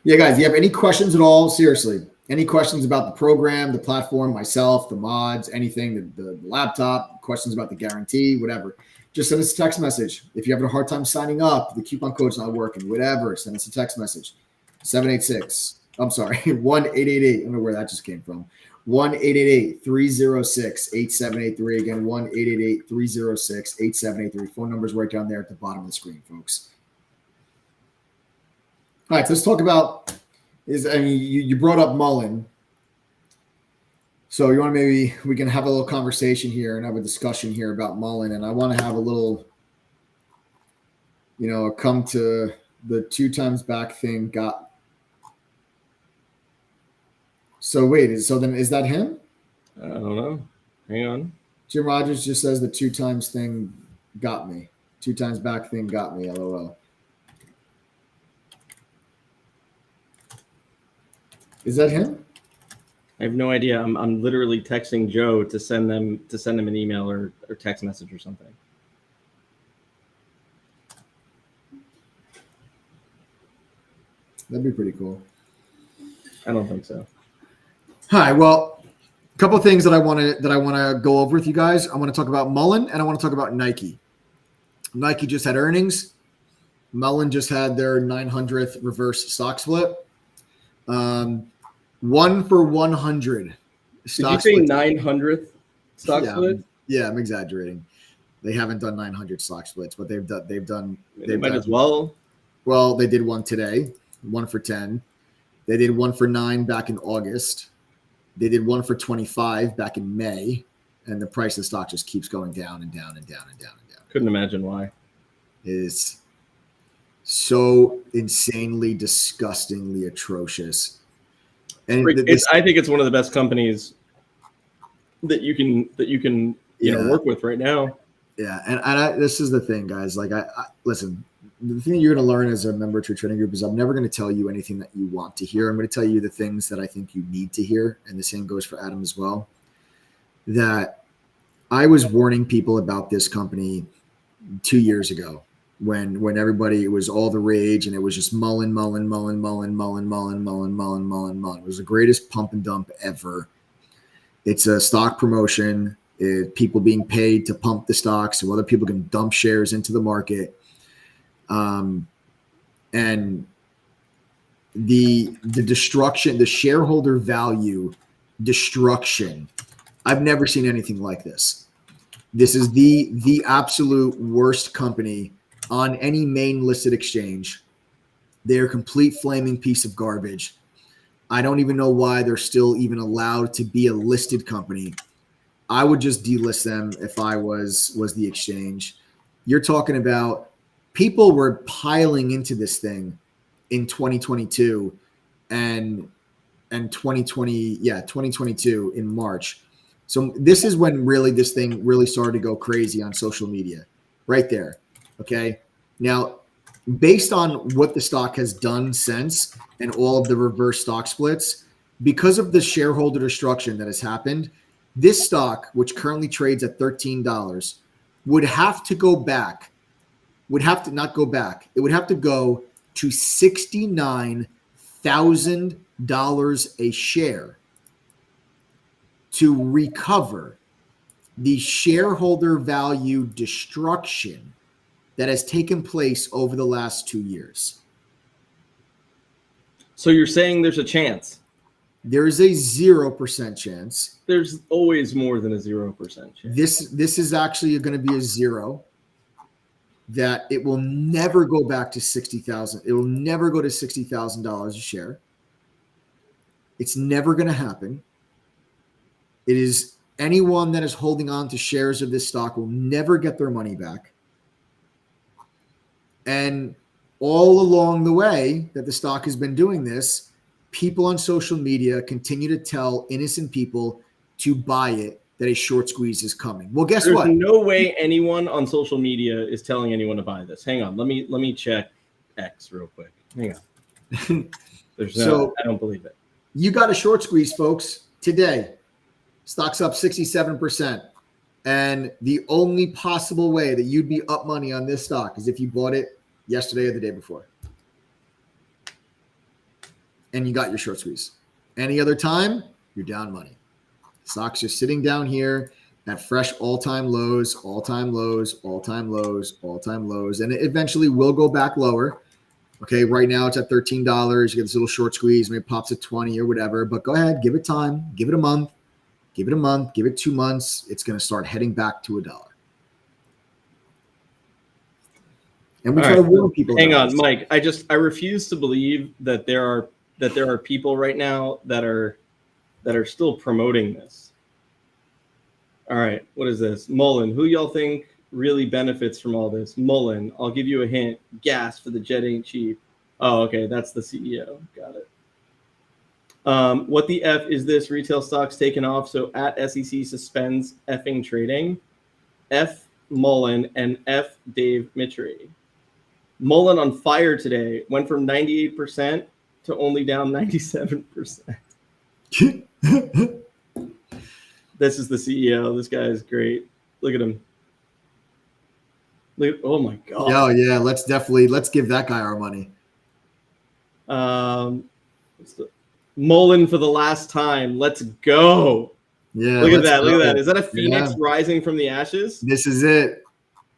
Yeah, guys, do you have any questions at all? Seriously, any questions about the program, the platform, myself, the mods, anything, the laptop, questions about the guarantee, whatever. Just send us a text message. If you're having a hard time signing up, the coupon code's not working, whatever, send us a text message. 786. I'm sorry, 1-888. I don't know where that just came from. 1-888-306-8783. Again, 1-888-306-8783. Phone number's right down there at the bottom of the screen, folks. All right, so let's talk about you brought up MULN. So you want to maybe we can have a little conversation here and have a discussion here about MULN, and I want to have a little, come to the 2 times back thing got. So wait, so then is that him? I don't know. Hang on. Jim Rogers just says the 2 times thing got me. 2 times back thing got me. LOL. Is that him? I have no idea. I'm literally texting Joe to send him an email or text message or something. That'd be pretty cool. I don't think so. All right. Well, a couple of things that I want to go over with you guys. I want to talk about MULN and I want to talk about Nike. Nike just had earnings. MULN just had their 900th reverse stock split. 1 for 100. Did you say 900th stock split? Yeah, I'm exaggerating. They haven't done 900 stock splits, but they've done. They might as well. Well, they did one today, 1 for 10. They did 1 for 9 back in August. They did 1 for 25 back in May, and the price of the stock just keeps going down and down and down and down and down. Couldn't imagine why. It is so insanely, disgustingly atrocious. And I think it's one of the best companies that you can work with right now. Yeah, and this is the thing, guys. Like, I listen. The thing you're going to learn as a member of True Trading Group is I'm never going to tell you anything that you want to hear. I'm going to tell you the things that I think you need to hear, and the same goes for Adam as well. That I was warning people about this company 2 years ago when everybody, it was all the rage and it was just MULN. It was the greatest pump and dump ever. It's a stock promotion. People being paid to pump the stock so other people can dump shares into the market. And the destruction, the shareholder value destruction. I've never seen anything like this. This is the absolute worst company on any main listed exchange. They're a complete flaming piece of garbage. I don't even know why they're still even allowed to be a listed company. I would just delist them if I was the exchange. You're talking about people were piling into this thing in 2022 and 2022 in March. So this is when really this thing really started to go crazy on social media right there. Okay. Now, based on what the stock has done since and all of the reverse stock splits, because of the shareholder destruction that has happened, this stock, which currently trades at $13, would have to go back would have to not go back. It would have to go to $69,000 a share to recover the shareholder value destruction that has taken place over the last 2 years. So you're saying there's a chance? There is a 0% chance. There's always more than a 0% chance. This is actually going to be a zero. That it will never go back to 60,000. It will never go to $60,000 a share. It's never going to happen. It is anyone that is holding on to shares of this stock will never get their money back. And all along the way that the stock has been doing this, people on social media continue to tell innocent people to buy it, that a short squeeze is coming. Well, guess what? There's no way anyone on social media is telling anyone to buy this. Hang on. Let me check X real quick. Hang on. There's no, I don't believe it. You got a short squeeze, folks, today. Stock's up 67%. And the only possible way that you'd be up money on this stock is if you bought it yesterday or the day before. And you got your short squeeze. Any other time, you're down money. Stock's just sitting down here at fresh all-time lows, all-time lows, all-time lows, all-time lows. And it eventually will go back lower. Okay, right now it's at $13. You get this little short squeeze, maybe it pops at 20 or whatever. But go ahead, give it time. Give it a month. Give it a month. Give it 2 months. It's going to start heading back to $1. And we try to warn people. Hang on, Mike. I refuse to believe that there are people right now that are still promoting this. All right, what is this? MULN. Who y'all think really benefits from all this? MULN. I'll give you a hint. Gas for the jet ain't cheap. Oh, okay, that's the CEO. Got it. What the F is this? Retail stocks taken off, so at SEC suspends effing trading. F MULN and F Dave Mitry. MULN on fire today. Went from 98% to only down 97%. This is the CEO. This guy is great. Look at him. Look, oh my God. Oh yeah, let's give that guy our money. MULN for the last time. Let's go. Yeah. Look at that. Look at that. Is that a phoenix rising from the ashes? This is it.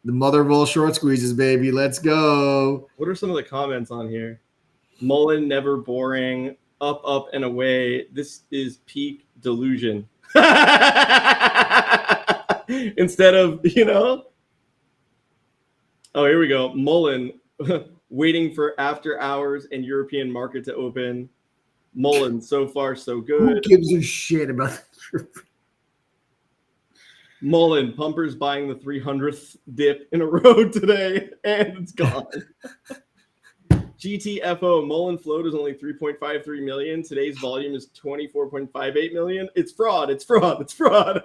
The mother of all short squeezes, baby. Let's go. What are some of the comments on here? MULN never boring. Up, up, and away. This is peak delusion. Instead of, Oh, here we go. MULN waiting for after hours and European market to open. MULN, so far, so good. Who gives a shit about MULN, pumpers buying the 300th dip in a row today, and it's gone. GTFO, MULN float is only 3.53 million. Today's volume is 24.58 million. It's fraud. It's fraud. It's fraud.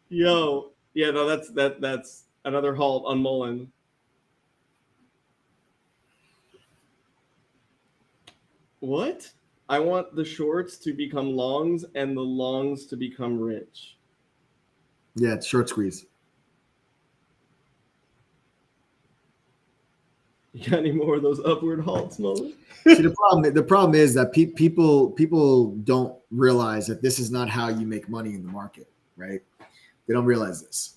Yo, yeah, no, that's another halt on MULN. What? I want the shorts to become longs and the longs to become rich. Yeah, it's short squeeze. You got any more of those upward halts, MULN? See, the problem is that people don't realize that this is not how you make money in the market, right? They don't realize this.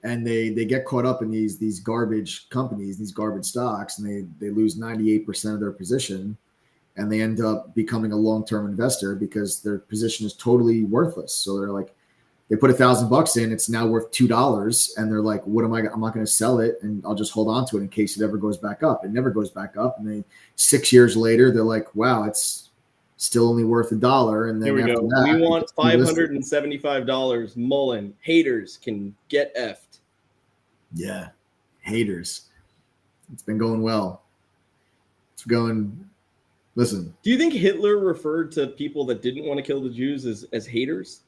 And they get caught up in these garbage companies, these garbage stocks, and they lose 98% of their position. And they end up becoming a long-term investor because their position is totally worthless. So they're like, they put $1,000 in, it's now worth $2, and they're like, "What am I? I'm not going to sell it, and I'll just hold on to it in case it ever goes back up." It never goes back up, and 6 years later, they're like, "Wow, it's still only worth $1." And then here we after go. that, We want $575. MULN. Haters can get effed. Yeah, haters. It's been going well. It's going. Listen. Do you think Hitler referred to people that didn't want to kill the Jews as haters?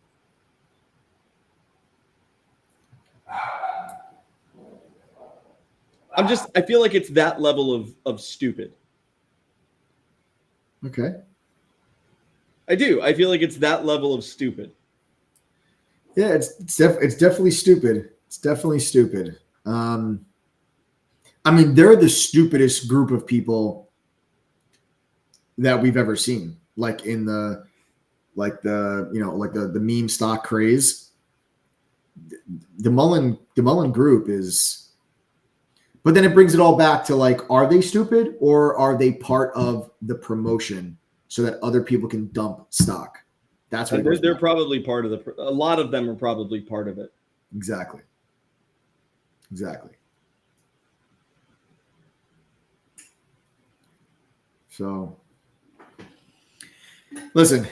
I feel like it's that level of stupid. Okay. I do. I feel like it's that level of stupid. Yeah, it's definitely stupid. It's definitely stupid. I mean, they're the stupidest group of people that we've ever seen. Like in the meme stock craze. The MULN group is, but then it brings it all back to like, are they stupid or are they part of the promotion so that other people can dump stock? That's what they're probably part of a lot of them are probably part of it. Exactly. So, listen,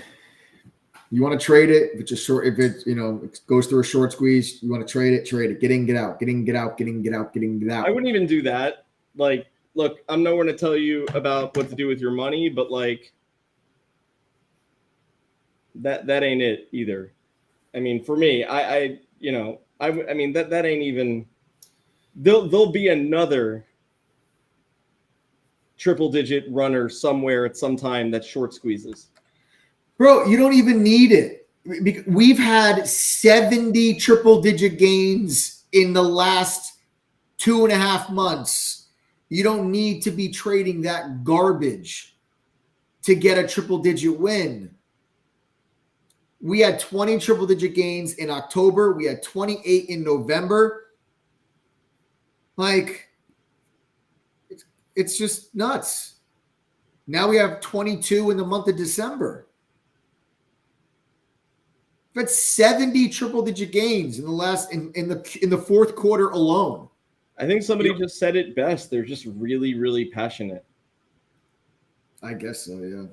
you want to trade it. If it's a short, if it it goes through a short squeeze, you want to trade it. Get in, get out, get in, get out, get in, get out, get in, get out. I wouldn't even do that. Like, look, I'm nowhere to tell you about what to do with your money, but like that ain't it either. I mean, for me, I mean that ain't even. There'll be another triple-digit runner somewhere at some time that short squeezes. Bro, you don't even need it. We've had 70 triple-digit gains in the last 2.5 months. You don't need to be trading that garbage to get a triple-digit win. We had 20 triple-digit gains in October. We had 28 in November. Like, it's just nuts. Now we have 22 in the month of December. We've had 70 triple-digit gains in the fourth quarter alone. I think somebody just said it best. They're just really, really passionate. I guess so, yeah.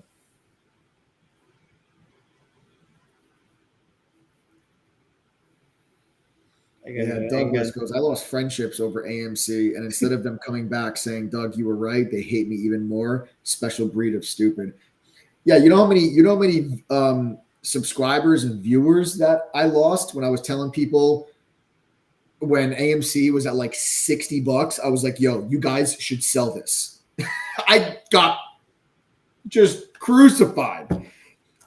Doug West goes, I lost friendships over AMC, and instead of them coming back saying, Doug, you were right, they hate me even more. Special breed of stupid. Yeah, you know how many subscribers and viewers that I lost when I was telling people when AMC was at like $60, I was like, yo, you guys should sell this. I got just crucified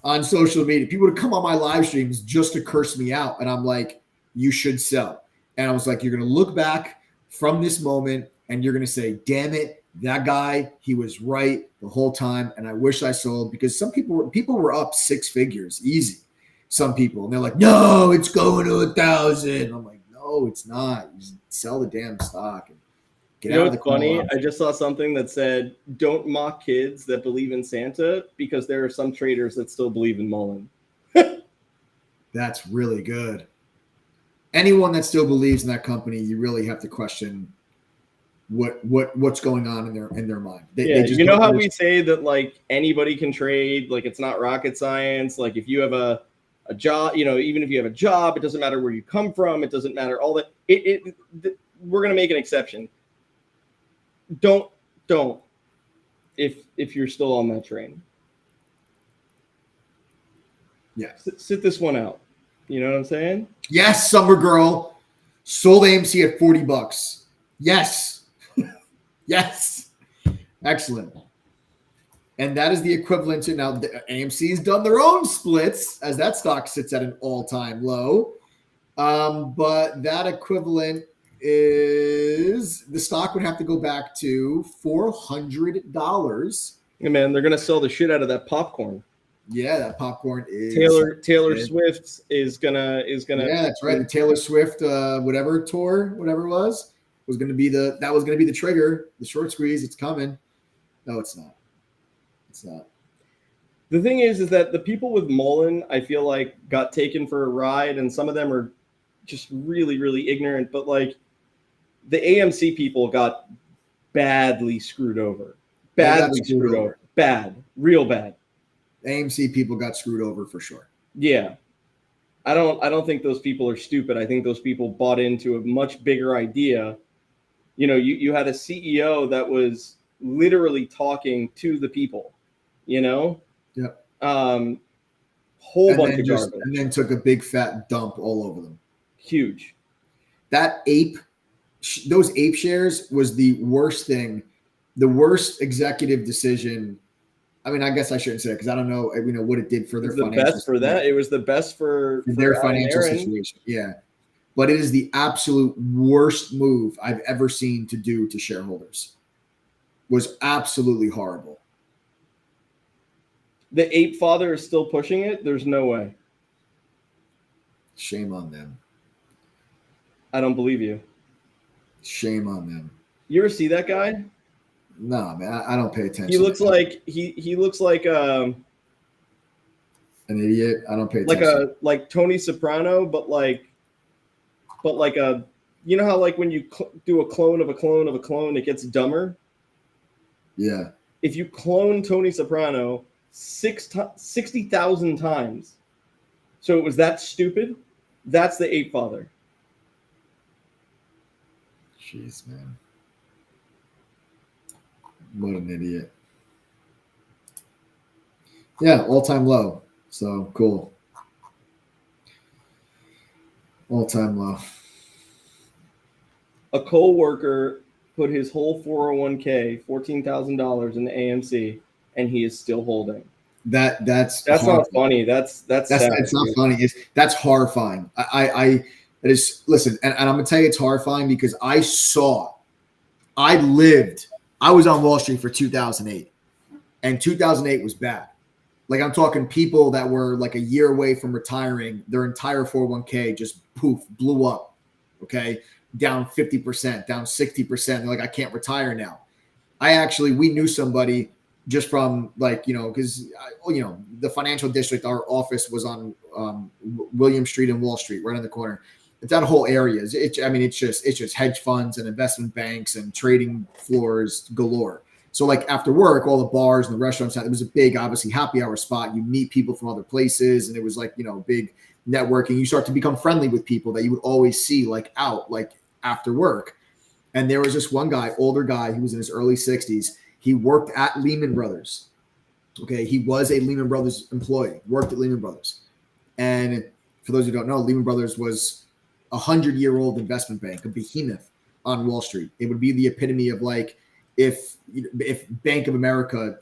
on social media. People would come on my live streams just to curse me out. And I'm like, you should sell. And I was like, you're going to look back from this moment and you're going to say, damn it, that guy, he was right the whole time. And I wish I sold, because some people were up 6 figures easy. Some people, and they're like, no, it's going to 1,000. I'm like, no, it's not. You just sell the damn stock and get out of the funny. I just saw something that said, don't mock kids that believe in Santa, because there are some traders that still believe in MULN. That's really good. Anyone that still believes in that company, you really have to question what's going on in their mind. They just, you know how we say that like anybody can trade, like it's not rocket science. Like if you have a job, even if you have a job, it doesn't matter where you come from. It doesn't matter all that. We're gonna make an exception. Don't if you're still on that train. Yeah, sit this one out. You know what I'm saying? Yes, Summer Girl sold AMC at $40. Yes. Yes. Excellent. And that is the equivalent to, now AMC's done their own splits as that stock sits at an all-time low. But that equivalent is, the stock would have to go back to $400. Yeah, man, they're going to sell the shit out of that popcorn. Yeah, that popcorn is Taylor Swift is gonna. Yeah, that's right. The Taylor Swift whatever tour, whatever it was gonna be the trigger. The short squeeze, it's coming. No, it's not. It's not. The thing is that the people with MULN, I feel like, got taken for a ride, and some of them are just really, really ignorant. But like the AMC people got badly screwed over. Badly screwed over. Bad, real bad. AMC people got screwed over for sure. Yeah. I don't think those people are stupid. I think those people bought into a much bigger idea. You had a CEO that was literally talking to the people, Yeah. Whole bunch of garbage. And then took a big fat dump all over them. Huge. Those ape shares was the worst thing, the worst executive decision I mean, I guess I shouldn't say it because I don't know, what it did for their It's the financial best for that. It was the best for their Adam financial Aaron. situation. Yeah. But it is the absolute worst move I've ever seen to do to shareholders. Was absolutely horrible. The ape father is still pushing it. There's no way. Shame on them. I don't believe you. Shame on them. You ever see that guy? No, man, I don't pay attention. He looks like he looks like an idiot. I don't pay attention. like Tony Soprano, but like a, you know how like when you do a clone of a clone of a clone, it gets dumber. Yeah. If you clone Tony Soprano 60,000 times, so it was that stupid, that's the ape father. Jeez, man. What an idiot. Yeah, all-time low. So cool. All-time low. A co-worker put his whole 401k, $14,000 in the AMC, and he is still holding. That's not funny. That's sad, it's not funny. That's horrifying. It is. Listen, and I'm gonna tell you, it's horrifying because I was on Wall Street for 2008, and 2008 was bad. Like I'm talking people that were like a year away from retiring, their entire 401k just blew up. Okay, down 50%, down 60%. They're like, I can't retire now. We knew somebody just from like, because, the financial district, our office was on William Street and Wall Street, right on the corner. It's that whole area. It's just hedge funds and investment banks and trading floors galore. So like after work, all the bars and the restaurants, it was a big, obviously happy hour spot. You meet people from other places and it was like, big networking. You start to become friendly with people that you would always see like out like after work. And there was this one guy, older guy, he was in his early 60s. He worked at Lehman Brothers. Okay. He was a Lehman Brothers employee, worked at Lehman Brothers. And for those who don't know, Lehman Brothers was a 100-year-old investment bank, a behemoth on Wall Street. It would be the epitome of like, if Bank of America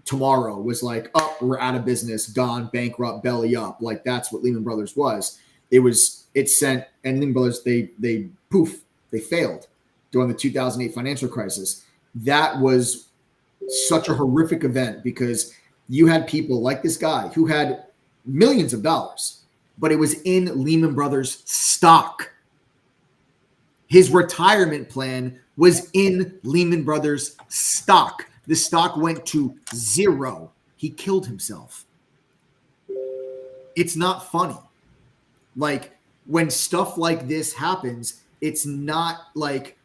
tomorrow was like, oh, we're out of business, gone, bankrupt, belly up. Like that's what Lehman Brothers was. And Lehman Brothers, they failed during the 2008 financial crisis. That was such a horrific event because you had people like this guy who had millions of dollars, but it was in Lehman Brothers stock. His retirement plan was in Lehman Brothers stock. The stock went to zero. He killed himself. It's not funny. Like when stuff like this happens, it's not like,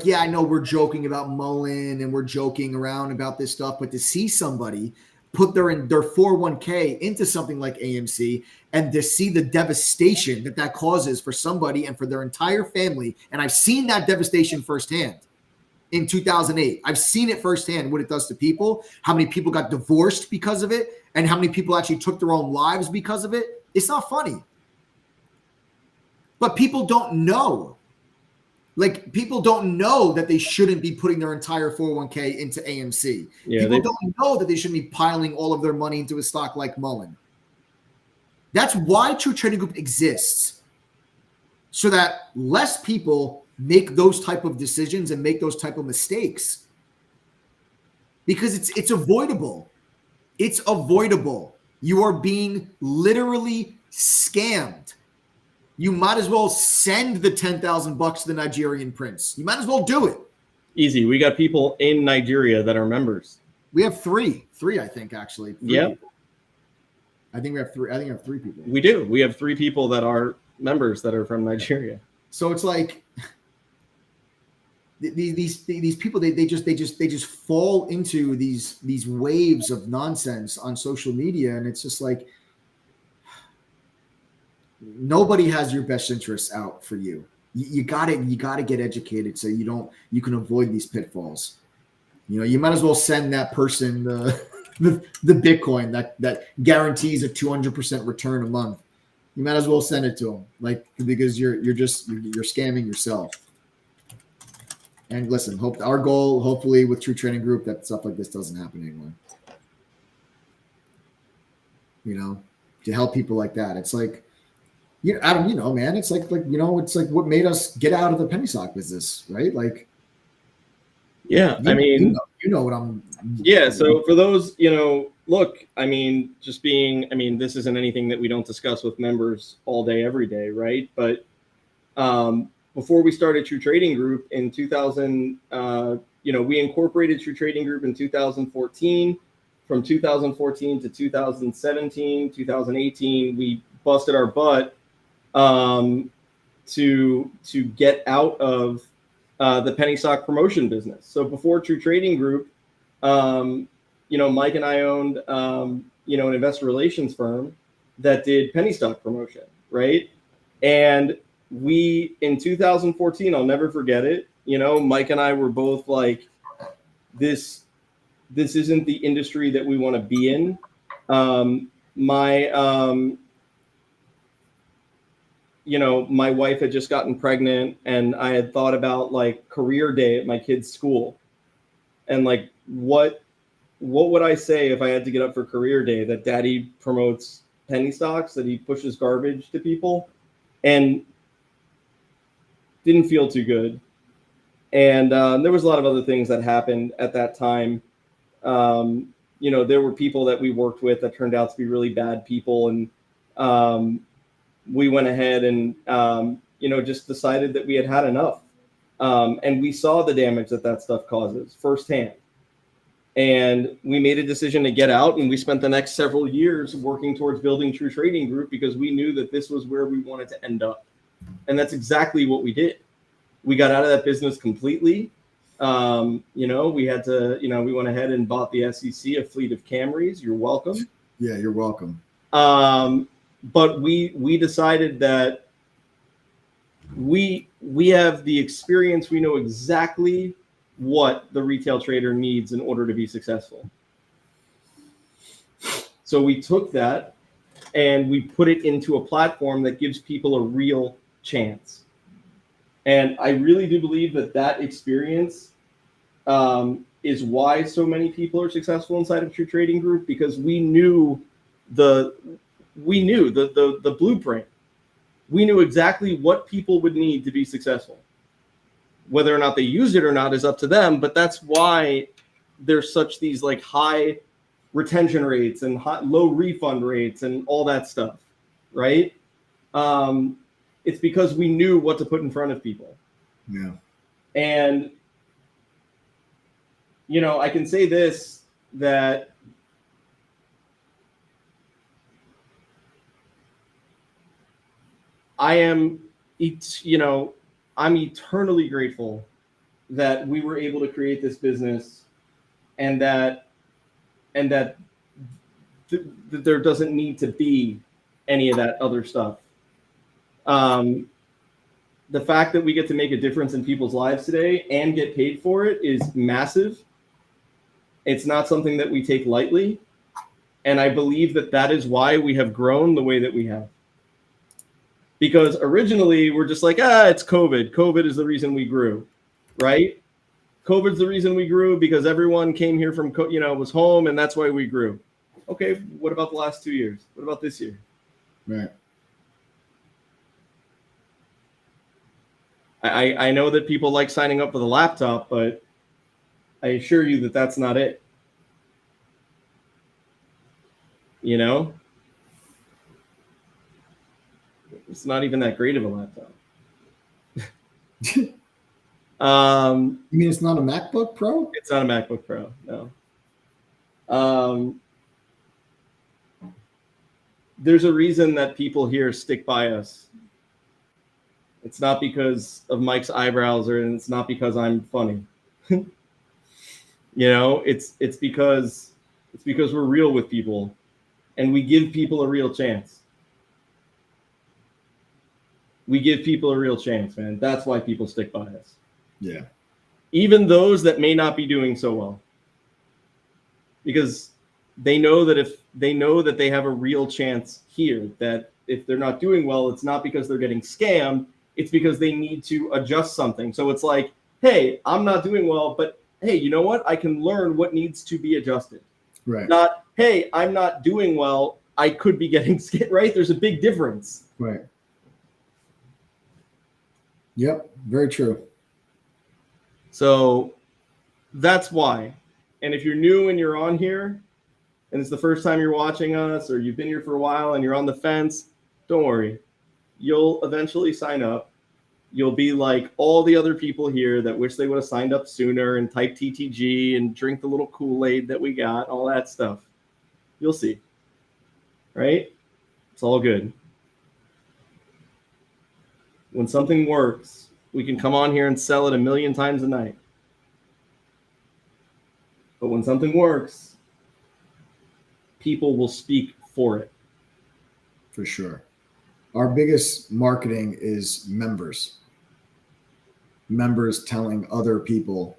yeah, I know we're joking about MULN and we're joking around about this stuff, but to see somebody put their 401k into something like AMC and to see the devastation that causes for somebody and for their entire family. And I've seen that devastation firsthand in 2008. I've seen it firsthand, what it does to people, how many people got divorced because of it, and how many people actually took their own lives because of it. It's not funny. But people don't know. Like, people don't know that they shouldn't be putting their entire 401k into AMC. Yeah, people don't know that they shouldn't be piling all of their money into a stock like MULN. That's why True Trading Group exists, so that less people make those type of decisions and make those type of mistakes. Because it's avoidable. It's avoidable. You are being literally scammed. You might as well send the $10,000 to the Nigerian prince. You might as well do it. Easy. We got people in Nigeria that are members. We have three, I think, actually. Yeah. I think we have three. I think we have three people. We do. We have 3 people that are members that are from Nigeria. So it's like these people, they just fall into these waves of nonsense on social media, and it's just like, nobody has your best interests out for you. You gotta get educated so you can avoid these pitfalls. You might as well send that person the Bitcoin that guarantees a 200% return a month. You might as well send it to them, because you're scamming yourself. And listen, our goal, hopefully, with True Trading Group, that stuff like this doesn't happen anymore. to help people like that. It's like, man, it's like, it's like what made us get out of the penny stock business, right? Like, yeah, I mean, what I'm. Yeah. So for those, look, I mean, this isn't anything that we don't discuss with members all day, every day, right? But before we started True Trading Group in 2000, we incorporated True Trading Group in 2014. From 2014 to 2017, 2018, we busted our butt to get out of the penny stock promotion business. So before True Trading Group, Mike and I owned, an investor relations firm that did penny stock promotion, right? And we, in 2014, I'll never forget it. Mike and I were both like, this isn't the industry that we want to be in. My wife had just gotten pregnant, and I had thought about like career day at my kid's school, and like what would I say if I had to get up for career day? That daddy promotes penny stocks, that he pushes garbage to people, and didn't feel too good. And there was a lot of other things that happened at that time. There were people that we worked with that turned out to be really bad people, and we went ahead and just decided that we had had enough, and we saw the damage that stuff causes firsthand, and we made a decision to get out. And we spent the next several years working towards building True Trading Group because we knew that this was where we wanted to end up, and that's exactly what we did. We got out of that business completely. We had to, we went ahead and bought the SEC a fleet of Camrys. You're welcome. Yeah, you're welcome. But we decided that we have the experience. We know exactly what the retail trader needs in order to be successful. So we took that and we put it into a platform that gives people a real chance. And I really do believe that experience is why so many people are successful inside of True Trading Group, because we knew the blueprint. We knew exactly what people would need to be successful. Whether or not they use it or not is up to them, but that's why there's such these like high retention rates and low refund rates and all that stuff, right? It's because we knew what to put in front of people. Yeah. And, I can say this, that I'm eternally grateful that we were able to create this business, and that there doesn't need to be any of that other stuff. The fact that we get to make a difference in people's lives today and get paid for it is massive. It's not something that we take lightly. And I believe that is why we have grown the way that we have. Because originally we're just like, it's COVID. COVID is the reason we grew, right? COVID's the reason we grew because everyone came here from, was home, and that's why we grew. Okay, what about the last 2 years? What about this year? Right. I know that people like signing up for the laptop, but I assure you that that's not it. It's not even that great of a laptop. You mean it's not a MacBook Pro? It's not a MacBook Pro, no. There's a reason that people here stick by us. It's not because of Mike's eyebrows, and it's not because I'm funny. It's because we're real with people, and we give people a real chance. We give people a real chance, man. That's why people stick by us. Yeah. Even those that may not be doing so well. Because they know that they have a real chance here, that if they're not doing well, it's not because they're getting scammed, it's because they need to adjust something. So it's like, hey, I'm not doing well, but hey, you know what? I can learn what needs to be adjusted. Right. Not, hey, I'm not doing well. I could be getting scammed, right? There's a big difference. Right. Yep. Very true. So that's why. And if you're new and you're on here and it's the first time you're watching us, or you've been here for a while and you're on the fence, don't worry. You'll eventually sign up. You'll be like all the other people here that wish they would have signed up sooner and typed TTG and drink the little Kool-Aid that we got, all that stuff. You'll see. Right? It's all good. When something works, we can come on here and sell it 1,000,000 times a night. But when something works, people will speak for it. For sure. Our biggest marketing is members. Members telling other people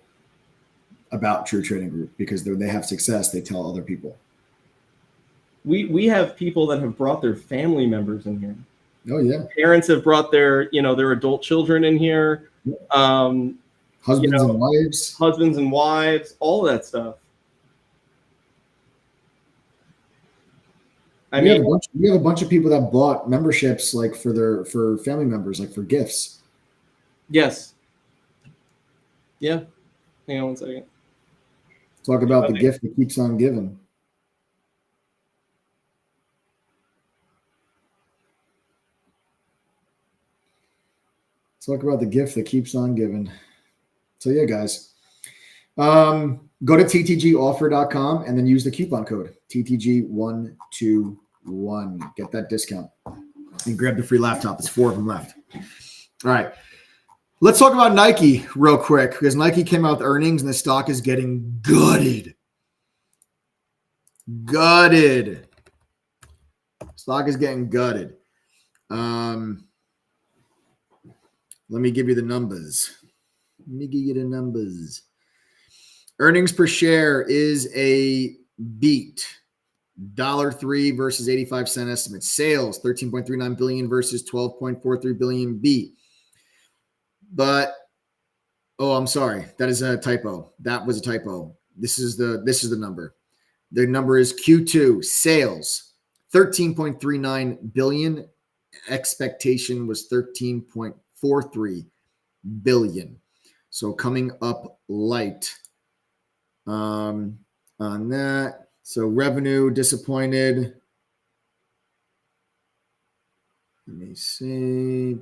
about True Trading Group, because they have success, they tell other people. We have people that have brought their family members in here. Oh yeah. Parents have brought their adult children in here. Husbands and wives. Husbands and wives, all of that stuff. We have a bunch of people that bought memberships like for family members, like for gifts. Yes. Yeah. Hang on one second. Talk about the gift that keeps on giving. Talk about the gift that keeps on giving. So yeah, guys. Go to ttgoffer.com and then use the coupon code TTG121. Get that discount. And grab the free laptop. There's 4 of them left. All right. Let's talk about Nike real quick, because Nike came out with earnings and the stock is getting gutted. Gutted. Stock is getting gutted. Let me give you the numbers. Earnings per share is a beat. $1.03 versus 85 cent estimate. Sales, $13.39 billion versus $12.43 billion beat. But, I'm sorry. That is a typo. That was a typo. This is the number. The number is Q2 sales, $13.39 billion. Expectation was $13.43 billion. So coming up light on that. So revenue disappointed. Let me see.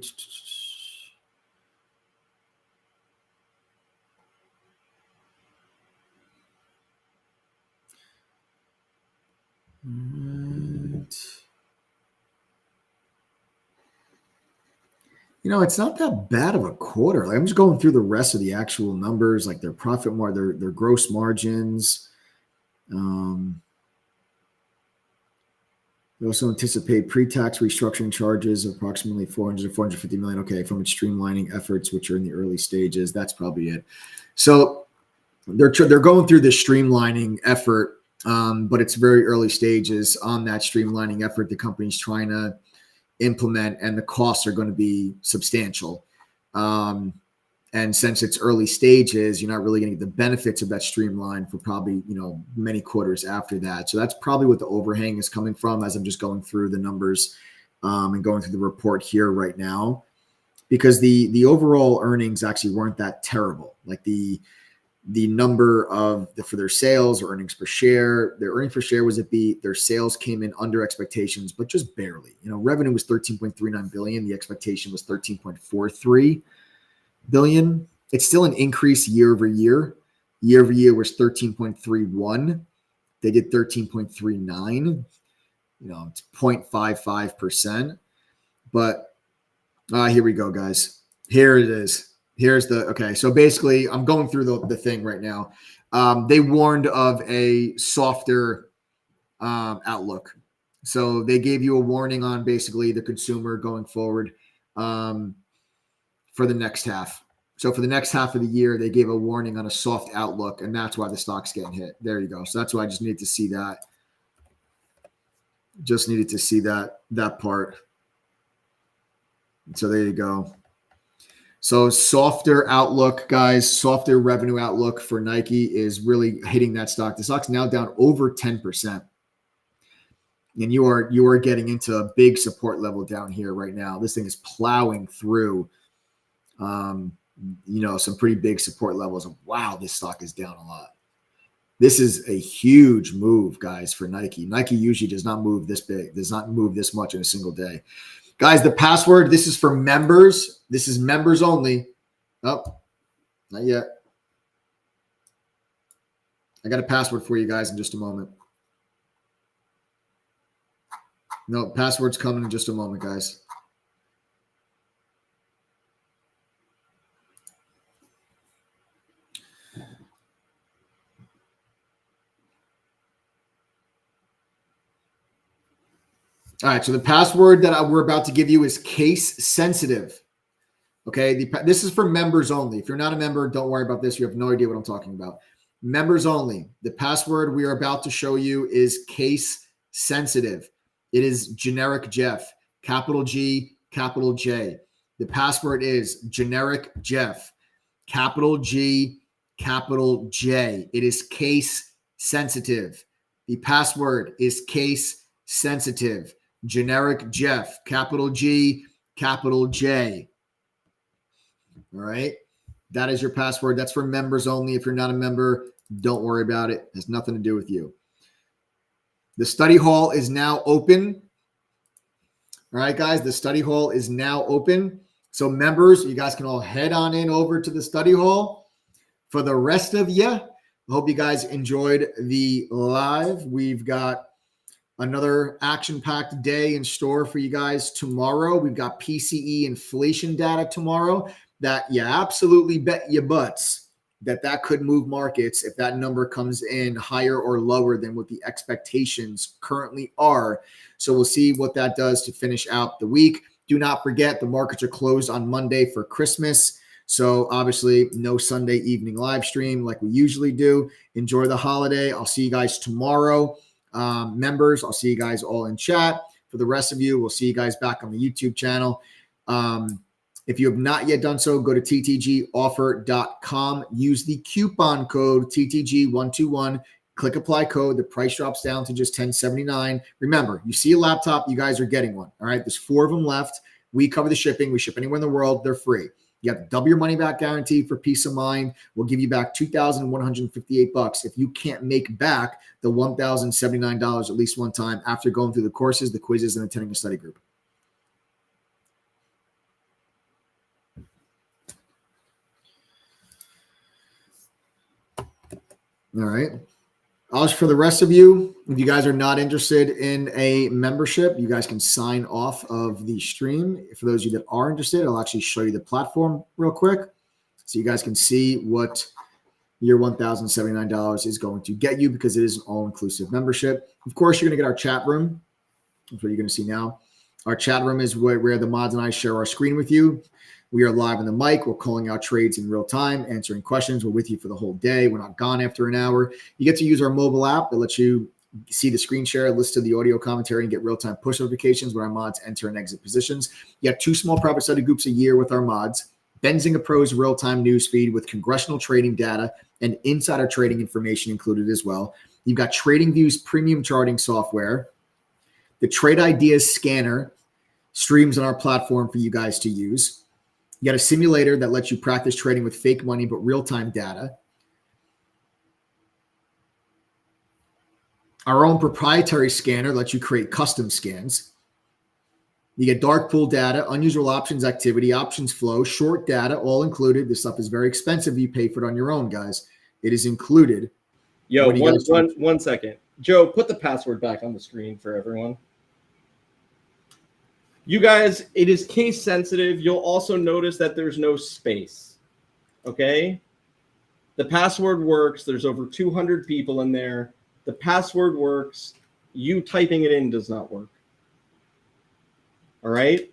It's not that bad of a quarter. Like, I'm just going through the rest of the actual numbers, like their profit margin, their gross margins. We also anticipate pre-tax restructuring charges of approximately 400 to 450 million. Okay, from its streamlining efforts, which are in the early stages. That's probably it. So they're going through the streamlining effort, but it's very early stages on that streamlining effort. The company's trying to implement, and the costs are going to be substantial. And since it's early stages, you're not really going to get the benefits of that streamline for probably, many quarters after that. So that's probably what the overhang is coming from, as I'm just going through the numbers and going through the report here right now, because the overall earnings actually weren't that terrible. Like the number for their sales or earnings per share, their earnings per share was a beat. Their sales came in under expectations, but just barely. Revenue was $13.39 billion. The expectation was $13.43 billion. It's still an increase year over year. Year over year was 13.31. They did 13.39. It's 0.55%. But here we go, guys. Here it is. Okay. So basically, I'm going through the thing right now. They warned of a softer outlook. So they gave you a warning on basically the consumer going forward for the next half. So for the next half of the year, they gave a warning on a soft outlook, and that's why the stock's getting hit. There you go. So that's why I just needed to see that. Just needed to see that part. So there you go. So softer outlook, guys, softer revenue outlook for Nike is really hitting that stock. The stock's now down over 10%. And you are getting into a big support level down here right now. This thing is plowing through, some pretty big support levels. Wow, this stock is down a lot. This is a huge move, guys, for Nike. Nike usually does not move this big, does not move this much in a single day. Guys, the password, this is for members. This is members only. Oh, not yet. I got a password for you guys in just a moment. No, password's coming in just a moment, guys. All right, so the password that we're about to give you is case sensitive. Okay, this is for members only. If you're not a member, don't worry about this. You have no idea what I'm talking about. Members only. The password we are about to show you is case sensitive. It is generic Jeff, capital G, capital J. The password is generic Jeff, capital G, capital J. It is case sensitive. The password is case sensitive. Generic Jeff, capital G, capital J. All right. That is your password. That's for members only. If you're not a member, don't worry about it. It has nothing to do with you. The study hall is now open. All right, guys, the study hall is now open. So members, you guys can all head on in over to the study hall. For the rest of you, I hope you guys enjoyed the live. We've got another action-packed day in store for you guys tomorrow. We've got PCE inflation data tomorrow that you absolutely bet your butts that could move markets if that number comes in higher or lower than what the expectations currently are. So we'll see what that does to finish out the week. Do not forget the markets are closed on Monday for Christmas. So obviously no Sunday evening live stream like we usually do. Enjoy the holiday. I'll see you guys tomorrow. Members, I'll see you guys all in chat. For the rest of you, we'll see you guys back on the YouTube channel. If you have not yet done so, go to ttgoffer.com. Use the coupon code TTG121. Click apply code. The price drops down to just $10.79. Remember, you see a laptop, you guys are getting one. All right, there's 4 of them left. We cover the shipping. We ship anywhere in the world. They're free. You have to double your money back guarantee for peace of mind. We'll give you back $2,158 if you can't make back the $1,079 at least one time after going through the courses, the quizzes, and attending a study group. All right. Also, for the rest of you, if you guys are not interested in a membership, you guys can sign off of the stream. For those of you that are interested, I'll actually show you the platform real quick so you guys can see what your $1,079 is going to get you because it is an all-inclusive membership. Of course, you're going to get our chat room. That's what you're going to see now. Our chat room is where the mods and I share our screen with you. We are live on the mic. We're calling out trades in real time, answering questions. We're with you for the whole day. We're not gone after an hour. You get to use our mobile app that lets you see the screen share, listen to the audio commentary, and get real-time push notifications when our mods enter and exit positions. You have 2 small private study groups a year with our mods. Benzinga Pro's real-time news feed with congressional trading data and insider trading information included as well. You've got TradingView's premium charting software. The Trade Ideas scanner streams on our platform for you guys to use. You got a simulator that lets you practice trading with fake money, but real-time data. Our own proprietary scanner lets you create custom scans. You get dark pool data, unusual options activity, options flow, short data, all included. This stuff is very expensive. You pay for it on your own, guys. It is included. Yo, one second. Joe, put the password back on the screen for everyone. You guys, it is case sensitive. You'll also notice that there's no space. Okay? The password works. There's over 200 people in there. The password works. You typing it in does not work. All right?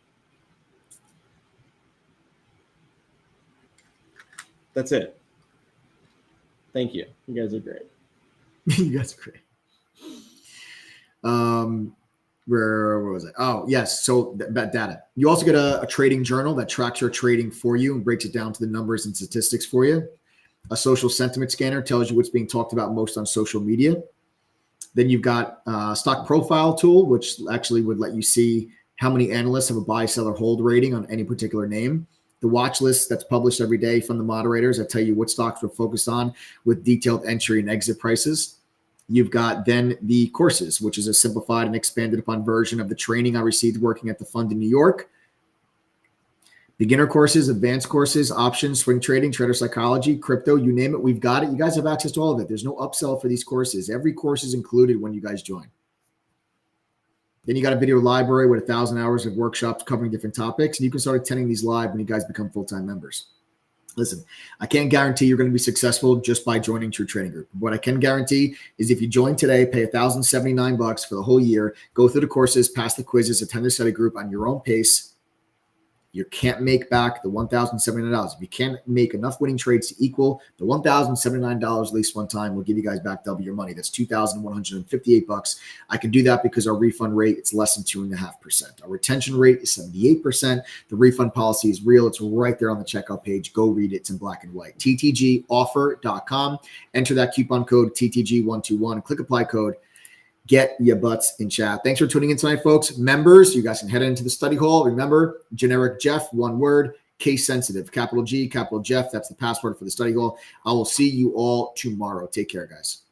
That's it. Thank you. You guys are great. You guys are great. Where was it? Oh, yes. So that data. You also get a trading journal that tracks your trading for you and breaks it down to the numbers and statistics for you. A social sentiment scanner tells you what's being talked about most on social media. Then you've got stock profile tool, which actually would let you see how many analysts have a buy, sell, or hold rating on any particular name. The watch list that's published every day from the moderators that tell you what stocks we're focused on with detailed entry and exit prices. You've got then the courses, which is a simplified and expanded upon version of the training I received working at the fund in New York. Beginner courses, advanced courses, options, swing trading, trader psychology, crypto, you name it, we've got it. You guys have access to all of it. There's no upsell for these courses. Every course is included when you guys join. Then you got a video library with 1,000 hours of workshops covering different topics, and you can start attending these live when you guys become full-time members. Listen, I can't guarantee you're going to be successful just by joining True Trading Group. What I can guarantee is if you join today, pay $1,079 for the whole year, go through the courses, pass the quizzes, attend the study group on your own pace, you can't make back the $1,079. If you can't make enough winning trades to equal the $1,079 at least one time, we'll give you guys back double your money. That's $2,158. I can do that because our refund rate is less than 2.5%. Our retention rate is 78%. The refund policy is real. It's right there on the checkout page. Go read it. It's in black and white. ttgoffer.com. Enter that coupon code TTG121. Click apply code. Get your butts in chat. Thanks for tuning in tonight, folks. Members, you guys can head into the study hall. Remember, generic Jeff, one word, case sensitive, capital G, capital Jeff. That's the password for the study hall. I will see you all tomorrow. Take care, guys.